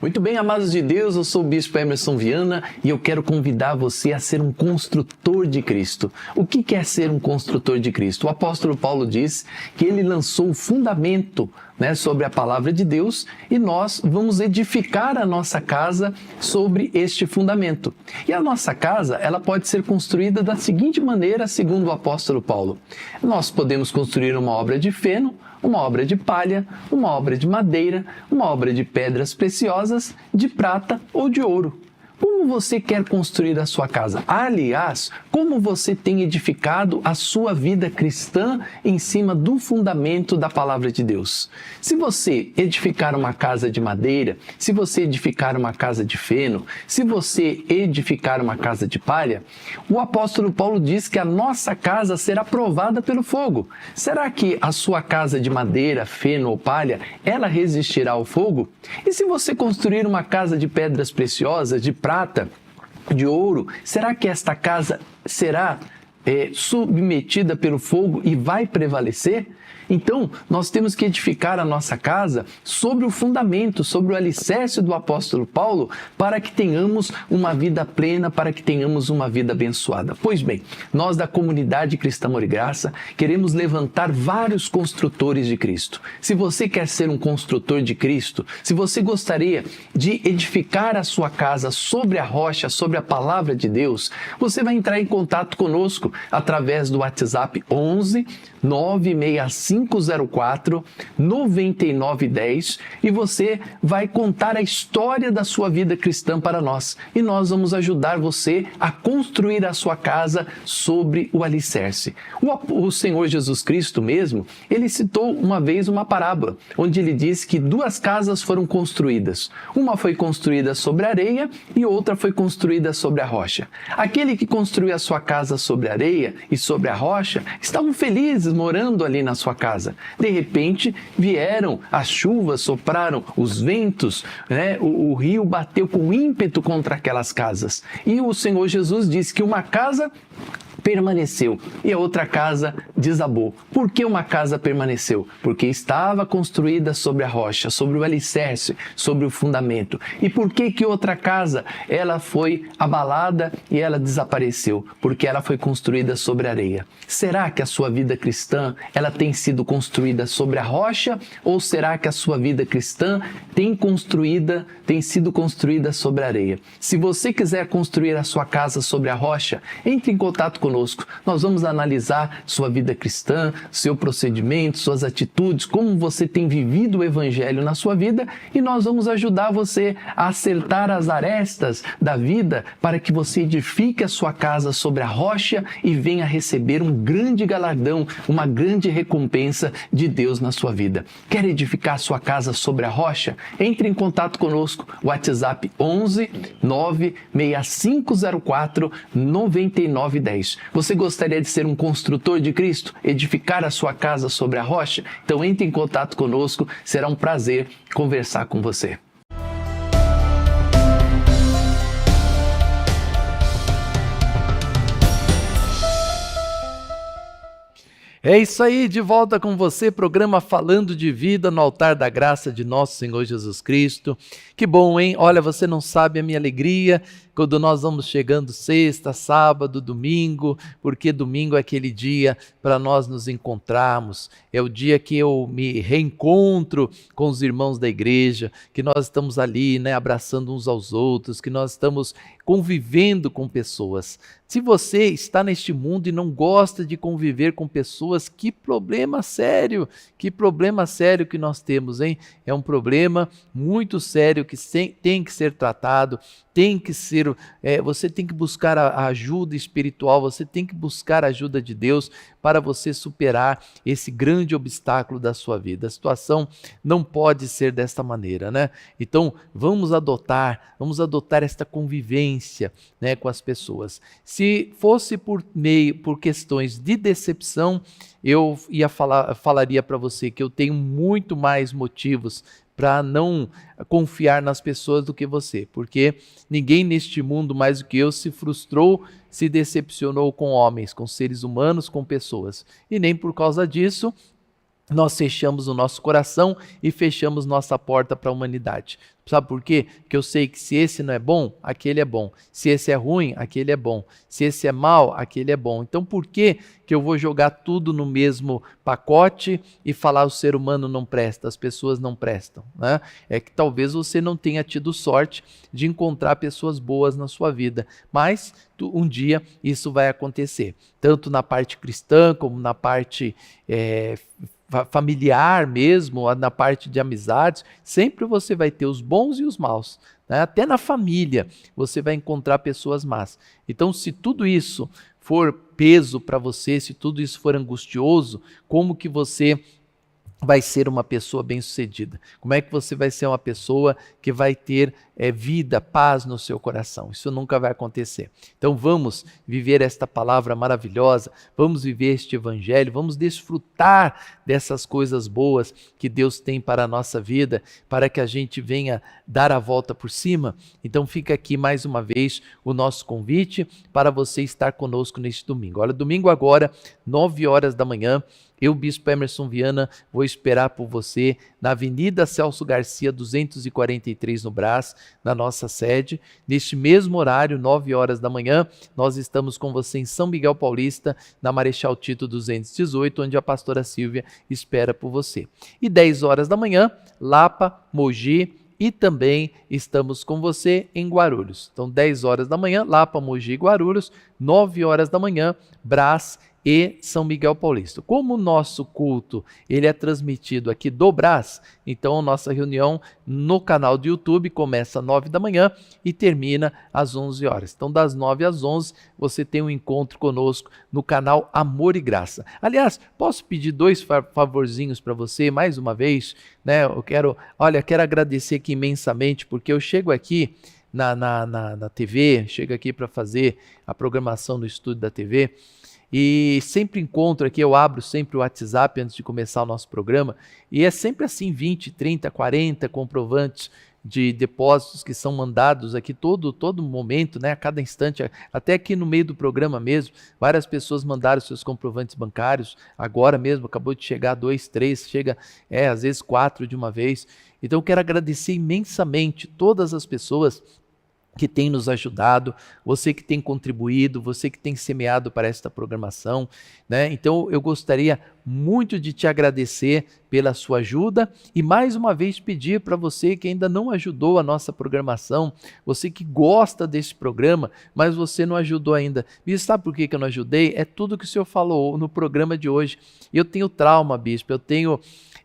Muito bem, amados de Deus, eu sou o Bispo Emerson Viana e eu quero convidar você a ser um construtor de Cristo. O que é ser um construtor de Cristo? O apóstolo Paulo diz que ele lançou o fundamento, sobre a palavra de Deus e nós vamos edificar a nossa casa sobre este fundamento. E a nossa casa, ela pode ser construída da seguinte maneira, segundo o apóstolo Paulo. Nós podemos construir uma obra de feno, uma obra de palha, uma obra de madeira, uma obra de pedras preciosas, de prata ou de ouro. Como você quer construir a sua casa? Aliás, como você tem edificado a sua vida cristã em cima do fundamento da palavra de Deus? Se você edificar uma casa de madeira, se você edificar uma casa de feno, se você edificar uma casa de palha, o apóstolo Paulo diz que a nossa casa será provada pelo fogo. Será que a sua casa de madeira, feno ou palha, ela resistirá ao fogo? E se você construir uma casa de pedras preciosas, de prata, de ouro, será que esta casa será submetida pelo fogo e vai prevalecer? Então, nós temos que edificar a nossa casa sobre o fundamento, sobre o alicerce do apóstolo Paulo, para que tenhamos uma vida plena, para que tenhamos uma vida abençoada. Pois bem, nós da comunidade Cristã Amor e Graça queremos levantar vários construtores de Cristo. Se você quer ser um construtor de Cristo, se você gostaria de edificar a sua casa sobre a rocha, sobre a palavra de Deus, você vai entrar em contato conosco através do WhatsApp 11 96504 9910 e você vai contar a história da sua vida cristã para nós. E nós vamos ajudar você a construir a sua casa sobre o alicerce. O Senhor Jesus Cristo mesmo, ele citou uma vez uma parábola, onde ele disse que duas casas foram construídas. Uma foi construída sobre a areia e outra foi construída sobre a rocha. Aquele que construiu a sua casa sobre a areia e sobre a rocha estavam felizes morando ali na sua casa. De repente, vieram as chuvas, sopraram os ventos, o rio bateu com ímpeto contra aquelas casas. E o Senhor Jesus disse que uma casa permaneceu e a outra casa desabou. Por que uma casa permaneceu? Porque estava construída sobre a rocha, sobre o alicerce, sobre o fundamento. E por que outra casa ela foi abalada e ela desapareceu? Porque ela foi construída sobre areia. Será que a sua vida cristã ela tem sido construída sobre a rocha, ou será que a sua vida cristã tem sido construída sobre a areia? Se você quiser construir a sua casa sobre a rocha, entre em contato conosco. Nós vamos analisar sua vida cristã, seu procedimento, suas atitudes, como você tem vivido o evangelho na sua vida, e nós vamos ajudar você a acertar as arestas da vida para que você edifique a sua casa sobre a rocha e venha receber um grande galardão, uma grande recompensa de Deus na sua vida. Quer edificar a sua casa sobre a rocha? Entre em contato conosco. WhatsApp 11 96504 9910. Você gostaria de ser um construtor de Cristo? Edificar a sua casa sobre a rocha? Então entre em contato conosco, será um prazer conversar com você. É isso aí, de volta com você, programa Falando de Vida no Altar da Graça de Nosso Senhor Jesus Cristo. Que bom, hein? Olha, você não sabe a minha alegria quando nós vamos chegando sexta, sábado, domingo, porque domingo é aquele dia para nós nos encontrarmos, é o dia que eu me reencontro com os irmãos da igreja, que nós estamos ali, né, abraçando uns aos outros, que nós estamos convivendo com pessoas. Se você está neste mundo e não gosta de conviver com pessoas, que problema sério que nós temos, hein? É um problema muito sério que tem que ser tratado, tem que ser, você tem que buscar a ajuda espiritual, você tem que buscar a ajuda de Deus para você superar esse grande obstáculo da sua vida. A situação não pode ser desta maneira, né? Então, vamos adotar esta convivência, né, com as pessoas. Se fosse por questões de decepção, eu falaria para você que eu tenho muito mais motivos para não confiar nas pessoas do que você, porque ninguém neste mundo mais do que eu se frustrou, se decepcionou com homens, com seres humanos, com pessoas, e nem por causa disso nós fechamos o nosso coração e fechamos nossa porta para a humanidade. Sabe por quê? Porque eu sei que se esse não é bom, aquele é bom. Se esse é ruim, aquele é bom. Se esse é mal, aquele é bom. Então por que eu vou jogar tudo no mesmo pacote e falar o ser humano não presta, as pessoas não prestam, né? É que talvez você não tenha tido sorte de encontrar pessoas boas na sua vida, mas um dia isso vai acontecer, tanto na parte cristã como na parte familiar mesmo, na parte de amizades, sempre você vai ter os bons e os maus, né? Até na família você vai encontrar pessoas más. Então, se tudo isso for peso para você, se tudo isso for angustioso, como que você vai ser uma pessoa bem-sucedida? Como é que você vai ser uma pessoa que vai ter vida, paz no seu coração? Isso nunca vai acontecer. Então vamos viver esta palavra maravilhosa, vamos viver este evangelho, vamos desfrutar dessas coisas boas que Deus tem para a nossa vida, para que a gente venha dar a volta por cima. Então fica aqui mais uma vez o nosso convite para você estar conosco neste domingo. Olha, domingo agora, 9 horas da manhã, eu, Bispo Emerson Viana, vou esperar por você na Avenida Celso Garcia, 243 no Brás, na nossa sede. Neste mesmo horário, 9 horas da manhã, nós estamos com você em São Miguel Paulista, na Marechal Tito 218, onde a pastora Silvia espera por você. E 10 horas da manhã, Lapa, Mogi, e também estamos com você em Guarulhos. Então, 10 horas da manhã, Lapa, Mogi e Guarulhos, 9 horas da manhã, Brás e São Miguel Paulista. Como o nosso culto ele é transmitido aqui do Brás, então nossa reunião no canal do YouTube começa às 9 da manhã e termina às 11 horas. Então das 9 às 11 você tem um encontro conosco no canal Amor e Graça. Aliás, posso pedir 2 favorzinhos para você mais uma vez, né? Eu quero agradecer aqui imensamente, porque eu chego aqui na TV, chego aqui para fazer a programação no estúdio da TV, e sempre encontro aqui, eu abro sempre o WhatsApp antes de começar o nosso programa, e é sempre assim, 20, 30, 40 comprovantes de depósitos que são mandados aqui todo momento, né, a cada instante, até aqui no meio do programa mesmo, várias pessoas mandaram seus comprovantes bancários, agora mesmo, acabou de chegar 2, 3, chega às vezes 4 de uma vez. Então eu quero agradecer imensamente todas as pessoas que tem nos ajudado, você que tem contribuído, você que tem semeado para esta programação, né? Então eu gostaria muito de te agradecer pela sua ajuda e mais uma vez pedir para você que ainda não ajudou a nossa programação, você que gosta desse programa, mas você não ajudou ainda. Bispo, sabe por que eu não ajudei? É tudo que o senhor falou no programa de hoje. Eu tenho trauma, bispo, eu tenho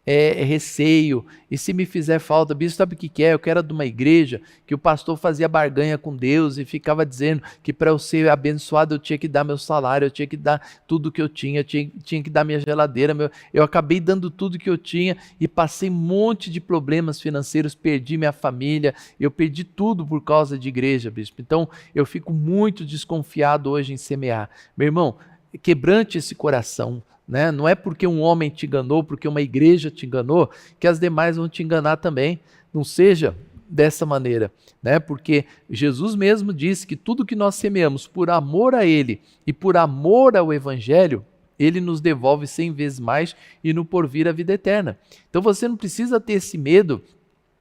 receio, e se me fizer falta, bispo, sabe o que é? Eu quero de uma igreja que o pastor fazia barganha com Deus e ficava dizendo que para eu ser abençoado eu tinha que dar meu salário, eu tinha que dar tudo que eu tinha que dar minha geladeira, eu acabei dando tudo que eu tinha e passei um monte de problemas financeiros, perdi minha família, eu perdi tudo por causa de igreja, bispo. Então eu fico muito desconfiado hoje em semear. Meu irmão, quebrante esse coração, né? Não é porque um homem te enganou, porque uma igreja te enganou, que as demais vão te enganar também. Não seja dessa maneira, né? Porque Jesus mesmo disse que tudo que nós semeamos por amor a Ele e por amor ao Evangelho, Ele nos devolve 100 vezes mais e no porvir a vida eterna. Então você não precisa ter esse medo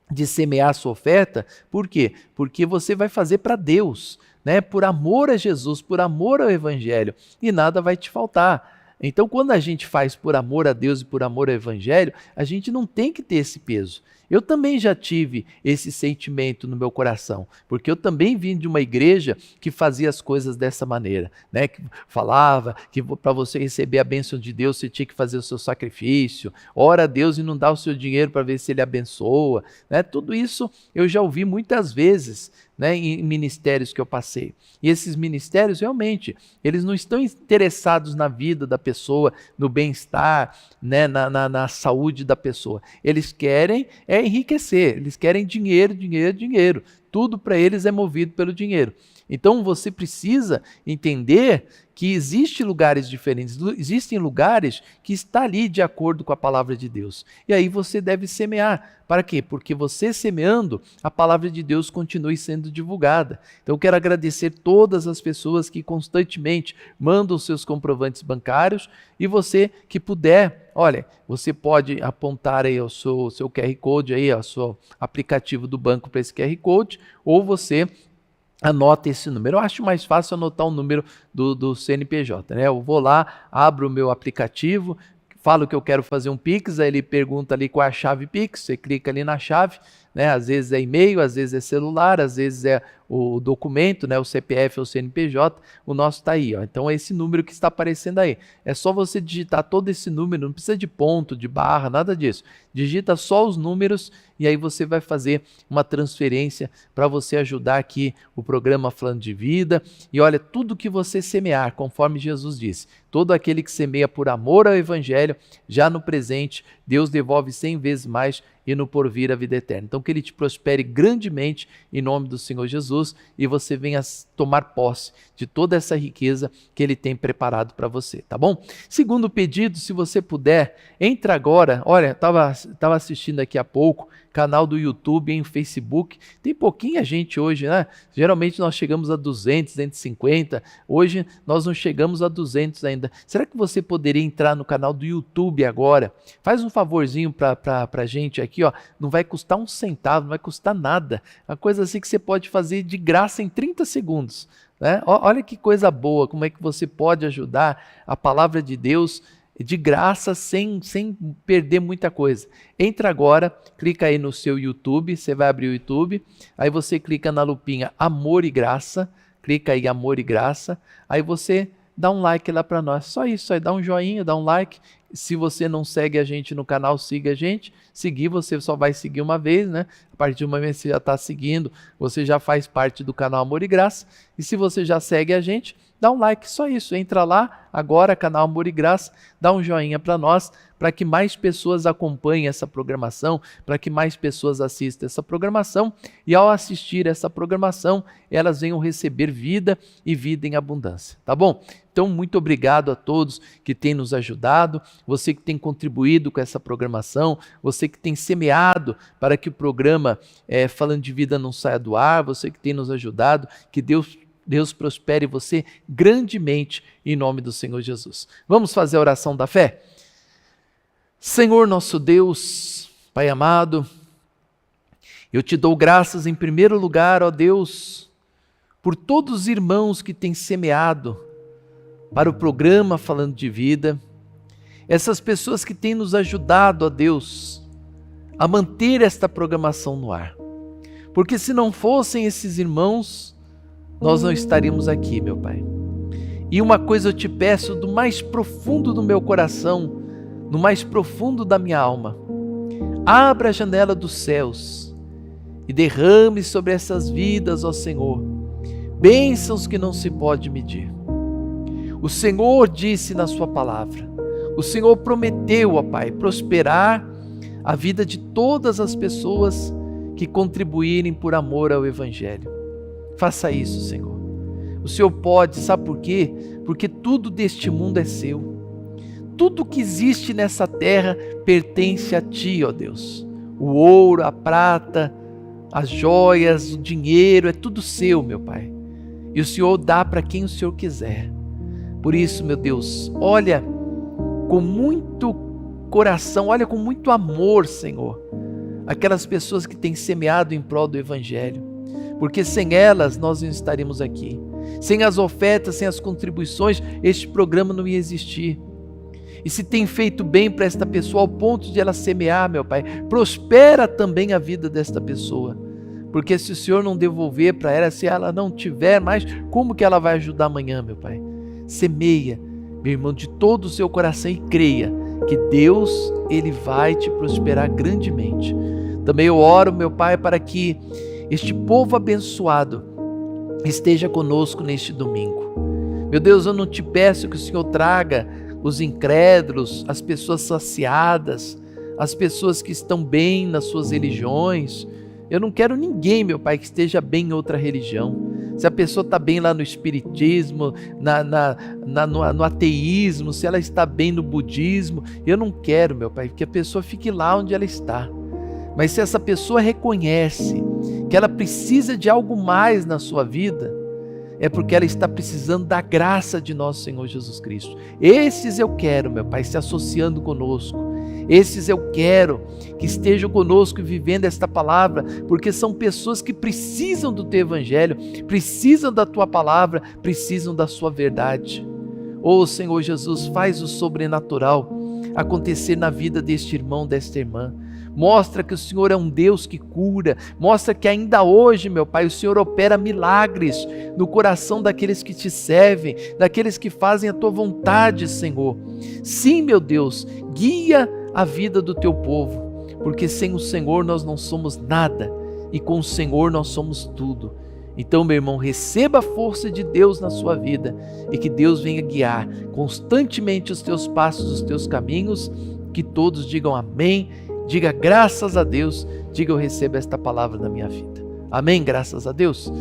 de semear a sua oferta. Por quê? Porque você vai fazer para Deus, né? Por amor a Jesus, por amor ao Evangelho, e nada vai te faltar. Então, quando a gente faz por amor a Deus e por amor ao Evangelho, a gente não tem que ter esse peso. Eu também já tive esse sentimento no meu coração, porque eu também vim de uma igreja que fazia as coisas dessa maneira, né? Que falava que para você receber a bênção de Deus, você tinha que fazer o seu sacrifício, ora a Deus e não dá o seu dinheiro para ver se Ele abençoa, né? Tudo isso eu já ouvi muitas vezes, né, em ministérios que eu passei. E esses ministérios, realmente, eles não estão interessados na vida da pessoa, no bem-estar, né, na saúde da pessoa. Eles querem enriquecer, eles querem dinheiro, dinheiro, dinheiro. Tudo para eles é movido pelo dinheiro. Então você precisa entender que existem lugares diferentes, existem lugares que está ali de acordo com a palavra de Deus. E aí você deve semear. Para quê? Porque você semeando, a palavra de Deus continue sendo divulgada. Então eu quero agradecer todas as pessoas que constantemente mandam seus comprovantes bancários, e você que puder, olha, você pode apontar aí o seu QR Code, aí, o seu aplicativo do banco para esse QR Code, ou você anota esse número. Eu acho mais fácil anotar o número do CNPJ, né? Eu vou lá, abro o meu aplicativo, falo que eu quero fazer um Pix, aí ele pergunta ali qual é a chave Pix, você clica ali na chave, né? Às vezes é e-mail, às vezes é celular, às vezes é o documento, né? O CPF ou o CNPJ, o nosso está aí, ó. Então é esse número que está aparecendo aí. É só você digitar todo esse número, não precisa de ponto, de barra, nada disso. Digita só os números e aí você vai fazer uma transferência para você ajudar aqui o programa Falando de Vida. E olha, tudo que você semear, conforme Jesus disse, todo aquele que semeia por amor ao Evangelho, já no presente, Deus devolve 100 vezes mais e no porvir a vida eterna. Então que Ele te prospere grandemente em nome do Senhor Jesus e você venha tomar posse de toda essa riqueza que Ele tem preparado para você, tá bom? Segundo pedido, se você puder, entra agora, olha, estava assistindo aqui há pouco, canal do YouTube, em Facebook, tem pouquinha gente hoje, né? Geralmente nós chegamos a 200, 250, hoje nós não chegamos a 200 ainda. Será que você poderia entrar no canal do YouTube agora? Faz um favorzinho para a gente aqui, ó. Não vai custar um centavo, não vai custar nada. Uma coisa assim que você pode fazer de graça em 30 segundos. Né? Olha que coisa boa, como é que você pode ajudar a palavra de Deus de graça, sem perder muita coisa. Entra agora, clica aí no seu YouTube, você vai abrir o YouTube, aí você clica na lupinha Amor e Graça, clica aí Amor e Graça, aí você dá um like lá para nós, só isso, aí dá um joinha, dá um like. Se você não segue a gente no canal, siga a gente. Seguir, você só vai seguir uma vez, né? A partir de uma vez que você já está seguindo, você já faz parte do canal Amor e Graça. E se você já segue a gente, dá um like, só isso. Entra lá agora, canal Amor e Graça, dá um joinha para nós, para que mais pessoas acompanhem essa programação, para que mais pessoas assistam essa programação e ao assistir essa programação, elas venham receber vida e vida em abundância, tá bom? Então, muito obrigado a todos que têm nos ajudado, você que tem contribuído com essa programação, você que tem semeado para que o programa Falando de Vida não saia do ar, você que tem nos ajudado, que Deus prospere você grandemente em nome do Senhor Jesus. Vamos fazer a oração da fé? Senhor nosso Deus, Pai amado, eu te dou graças em primeiro lugar, ó Deus, por todos os irmãos que têm semeado para o programa Falando de Vida, essas pessoas que têm nos ajudado, ó Deus, a manter esta programação no ar. Porque se não fossem esses irmãos, nós não estaríamos aqui, meu Pai. E uma coisa eu te peço do mais profundo do meu coração, no mais profundo da minha alma: abra a janela dos céus e derrame sobre essas vidas, ó Senhor, bênçãos que não se pode medir. O Senhor disse na sua palavra, o Senhor prometeu, ó Pai, prosperar a vida de todas as pessoas que contribuírem por amor ao Evangelho. Faça isso, Senhor. O Senhor pode, sabe por quê? Porque tudo deste mundo é seu. Tudo que existe nessa terra pertence a Ti, ó Deus. O ouro, a prata, as joias, o dinheiro, é tudo seu, meu Pai. E o Senhor dá para quem o Senhor quiser. Por isso, meu Deus, olha com muito coração, olha com muito amor, Senhor, aquelas pessoas que têm semeado em prol do Evangelho. Porque sem elas nós não estaríamos aqui. Sem as ofertas, sem as contribuições, este programa não ia existir. E se tem feito bem para esta pessoa ao ponto de ela semear, meu Pai, prospera também a vida desta pessoa. Porque se o Senhor não devolver para ela, se ela não tiver mais, como que ela vai ajudar amanhã, meu Pai? Semeia, meu irmão, de todo o seu coração e creia que Deus, Ele vai te prosperar grandemente. Também eu oro, meu Pai, para que este povo abençoado esteja conosco neste domingo. Meu Deus, eu não te peço que o Senhor traga os incrédulos, as pessoas saciadas, as pessoas que estão bem nas suas religiões. Eu não quero ninguém, meu Pai, que esteja bem em outra religião. Se a pessoa está bem lá no espiritismo, no ateísmo, se ela está bem no budismo, eu não quero, meu Pai, que a pessoa fique lá onde ela está. Mas se essa pessoa reconhece que ela precisa de algo mais na sua vida, é porque ela está precisando da graça de nosso Senhor Jesus Cristo. Esses eu quero, meu Pai, se associando conosco. Esses eu quero que estejam conosco e vivendo esta palavra, porque são pessoas que precisam do teu evangelho, precisam da tua palavra, precisam da sua verdade. Ô Senhor Jesus, faz o sobrenatural acontecer na vida deste irmão, desta irmã. Mostra que o Senhor é um Deus que cura. Mostra que ainda hoje, meu Pai, o Senhor opera milagres no coração daqueles que te servem, daqueles que fazem a tua vontade, Senhor. Sim, meu Deus, guia a vida do teu povo, porque sem o Senhor nós não somos nada e com o Senhor nós somos tudo. Então, meu irmão, receba a força de Deus na sua vida e que Deus venha guiar constantemente os teus passos, os teus caminhos, que todos digam amém. Diga graças a Deus, diga eu recebo esta palavra na minha vida. Amém, graças a Deus.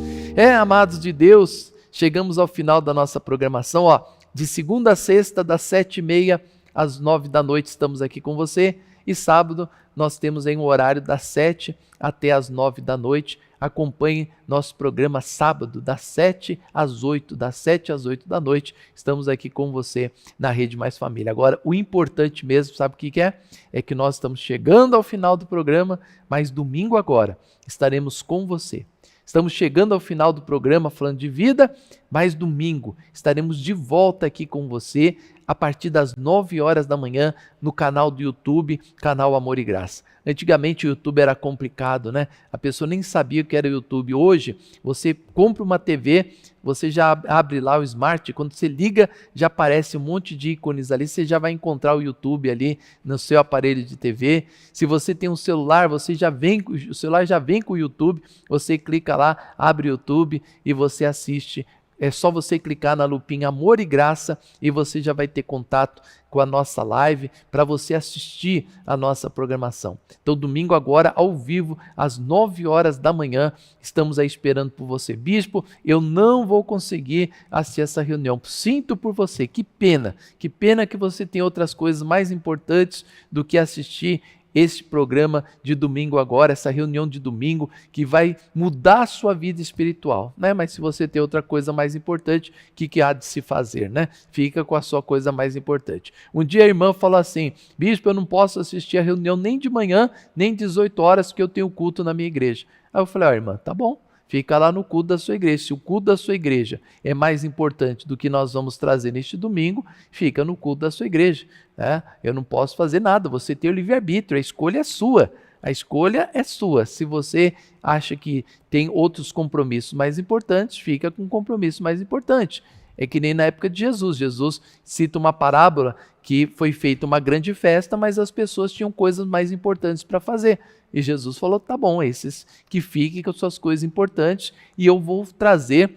Amados de Deus, chegamos ao final da nossa programação, de segunda a sexta, das 7h30 às 9 da noite estamos aqui com você. E sábado nós temos aí um horário das 7 até as 9 da noite. Acompanhe nosso programa sábado, das 7 às 8, das 7 às 8 da noite. Estamos aqui com você na Rede Mais Família. Agora, o importante mesmo, sabe o que é? É que nós estamos chegando ao final do programa, mas domingo agora estaremos com você. Estamos chegando ao final do programa Falando de Vida, mas domingo estaremos de volta aqui com você a partir das 9 horas da manhã no canal do YouTube, canal Amor e Graça. Antigamente o YouTube era complicado, né? A pessoa nem sabia o que era o YouTube. Hoje, você compra uma TV, você já abre lá o Smart, quando você liga, já aparece um monte de ícones ali, você já vai encontrar o YouTube ali no seu aparelho de TV. Se você tem um celular, o celular já vem com o YouTube, você clica lá, abre o YouTube e você assiste É só você clicar na lupinha Amor e Graça e você já vai ter contato com a nossa live para você assistir a nossa programação. Então, domingo agora, ao vivo, às 9 horas da manhã, estamos aí esperando por você. Bispo, eu não vou conseguir assistir essa reunião. Sinto por você, que pena que você tem outras coisas mais importantes do que assistir este programa de domingo agora, essa reunião de domingo que vai mudar a sua vida espiritual, né? Mas se você tem outra coisa mais importante, o que há de se fazer, né? Fica com a sua coisa mais importante. Um dia a irmã falou assim: bispo, eu não posso assistir a reunião nem de manhã, nem 18 horas, porque eu tenho culto na minha igreja. Aí eu falei: irmã, tá bom. Fica lá no culto da sua igreja. Se o culto da sua igreja é mais importante do que nós vamos trazer neste domingo, fica no culto da sua igreja, né? Eu não posso fazer nada, você tem o livre-arbítrio, a escolha é sua. A escolha é sua. Se você acha que tem outros compromissos mais importantes, fica com um compromisso mais importante. É que nem na época de Jesus. Jesus cita uma parábola que foi feita uma grande festa, mas as pessoas tinham coisas mais importantes para fazer. E Jesus falou: tá bom, esses que fiquem com suas coisas importantes e eu vou trazer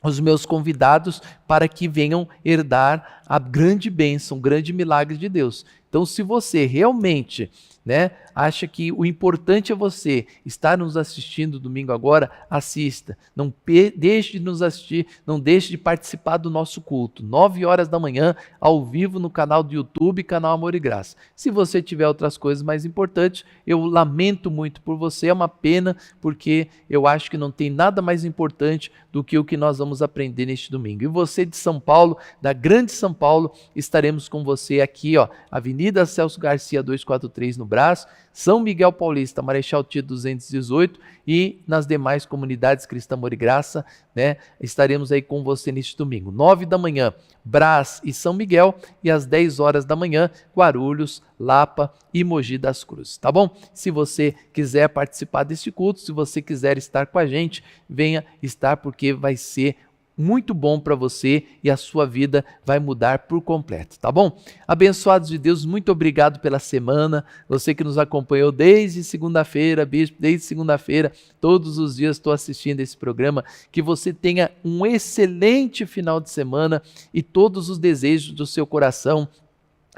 os meus convidados para que venham herdar a grande bênção, o grande milagre de Deus. Então, se você realmente, né, acha que o importante é você estar nos assistindo domingo agora, assista. Não deixe de nos assistir, não deixe de participar do nosso culto. 9 horas da manhã, ao vivo no canal do YouTube, canal Amor e Graça. Se você tiver outras coisas mais importantes, eu lamento muito por você, é uma pena, porque eu acho que não tem nada mais importante do que o que nós vamos aprender neste domingo. E você de São Paulo, da Grande São Paulo, estaremos com você aqui, Avenida Celso Garcia 243 no Brás, São Miguel Paulista, Marechal Tito 218 e nas demais comunidades Cristã Amor e Graça, né? Estaremos aí com você neste domingo. 9 da manhã, Brás e São Miguel, e às 10 horas da manhã, Guarulhos, Lapa e Mogi das Cruzes, tá bom? Se você quiser participar deste culto, se você quiser estar com a gente, venha estar, porque vai ser muito bom para você e a sua vida vai mudar por completo, tá bom? Abençoados de Deus, muito obrigado pela semana, você que nos acompanhou desde segunda-feira, bispo, desde segunda-feira, todos os dias estou assistindo esse programa, que você tenha um excelente final de semana e todos os desejos do seu coração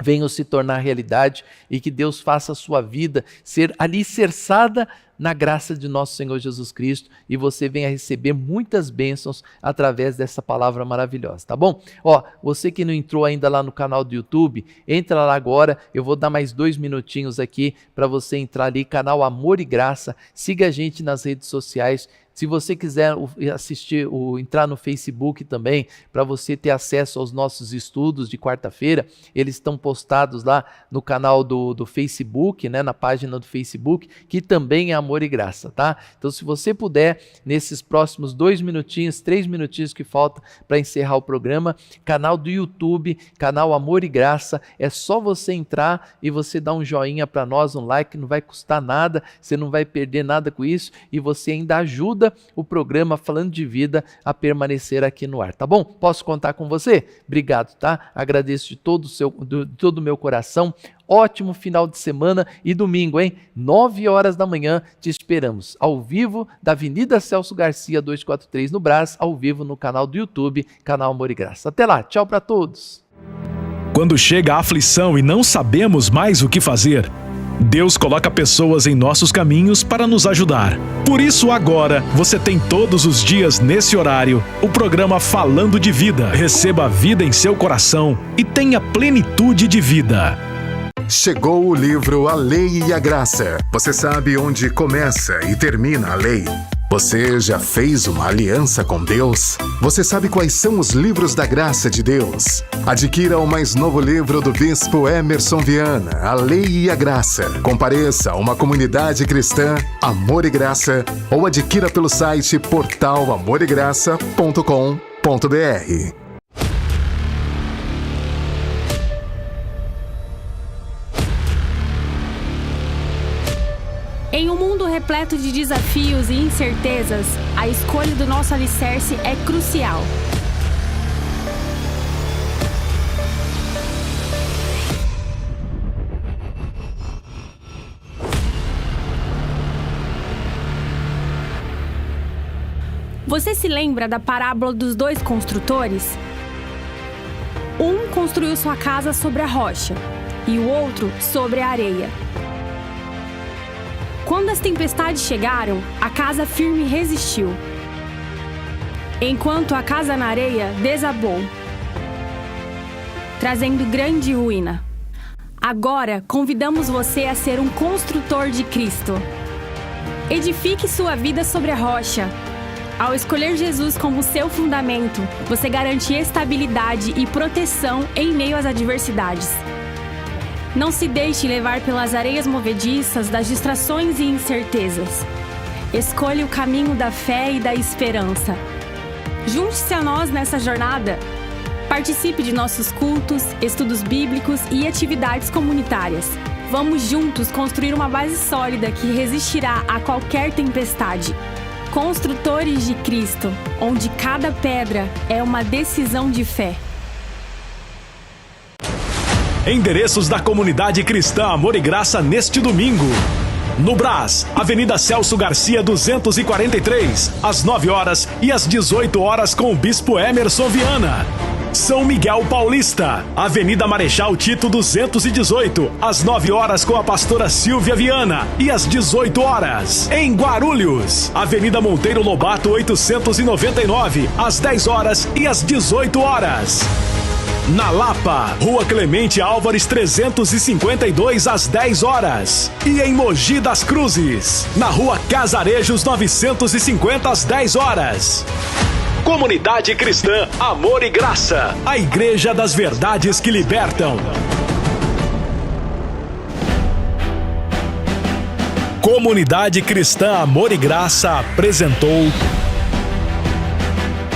venham se tornar realidade e que Deus faça a sua vida ser alicerçada na graça de nosso Senhor Jesus Cristo e você venha receber muitas bênçãos através dessa palavra maravilhosa, tá bom? Você que não entrou ainda lá no canal do YouTube, entra lá agora, eu vou dar mais 2 minutinhos aqui para você entrar ali, canal Amor e Graça, siga a gente nas redes sociais. Se você quiser assistir, entrar no Facebook também, para você ter acesso aos nossos estudos de quarta-feira, eles estão postados lá no canal do Facebook, né, na página do Facebook, que também é Amor e Graça, tá? Então, se você puder, nesses próximos 2 minutinhos, 3 minutinhos que falta para encerrar o programa, canal do YouTube, canal Amor e Graça, é só você entrar e você dar um joinha para nós, um like, não vai custar nada, você não vai perder nada com isso e você ainda ajuda o programa Falando de Vida a permanecer aqui no ar, tá bom? Posso contar com você? Obrigado, tá? Agradeço de todo o meu coração. Ótimo final de semana e domingo, hein? 9 horas da manhã te esperamos, ao vivo da Avenida Celso Garcia 243 no Brás, ao vivo no canal do YouTube, canal Amor e Graça. Até lá, tchau para todos. Quando chega a aflição e não sabemos mais o que fazer, Deus coloca pessoas em nossos caminhos para nos ajudar. Por isso agora, você tem todos os dias nesse horário, o programa Falando de Vida. Receba a vida em seu coração e tenha plenitude de vida. Chegou o livro A Lei e a Graça. Você sabe onde começa e termina a lei? Você já fez uma aliança com Deus? Você sabe quais são os livros da graça de Deus? Adquira o mais novo livro do Bispo Emerson Viana, A Lei e a Graça. Compareça a uma comunidade cristã, Amor e Graça, ou adquira pelo site portalamoregraça.com.br. Em um mundo repleto de desafios e incertezas, a escolha do nosso alicerce é crucial. Você se lembra da parábola dos 2 construtores? Um construiu sua casa sobre a rocha e o outro sobre a areia. Quando as tempestades chegaram, a casa firme resistiu, enquanto a casa na areia desabou, trazendo grande ruína. Agora, convidamos você a ser um construtor de Cristo. Edifique sua vida sobre a rocha. Ao escolher Jesus como seu fundamento, você garante estabilidade e proteção em meio às adversidades. Não se deixe levar pelas areias movediças das distrações e incertezas. Escolha o caminho da fé e da esperança. Junte-se a nós nessa jornada. Participe de nossos cultos, estudos bíblicos e atividades comunitárias. Vamos juntos construir uma base sólida que resistirá a qualquer tempestade. Construtores de Cristo, onde cada pedra é uma decisão de fé. Endereços da Comunidade Cristã Amor e Graça neste domingo. No Brás, Avenida Celso Garcia 243, às 9 horas e às 18 horas com o Bispo Emerson Viana. São Miguel Paulista, Avenida Marechal Tito 218, às 9 horas com a pastora Silvia Viana e às 18 horas. Em Guarulhos, Avenida Monteiro Lobato 899, às 10 horas e às 18 horas. Na Lapa, Rua Clemente Álvares 352, às 10 horas. E em Mogi das Cruzes, na Rua Casarejos 950, às 10 horas. Comunidade Cristã Amor e Graça, a Igreja das Verdades que Libertam. Comunidade Cristã Amor e Graça apresentou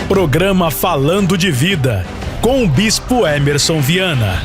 Programa Falando de Vida, com o Bispo Emerson Viana.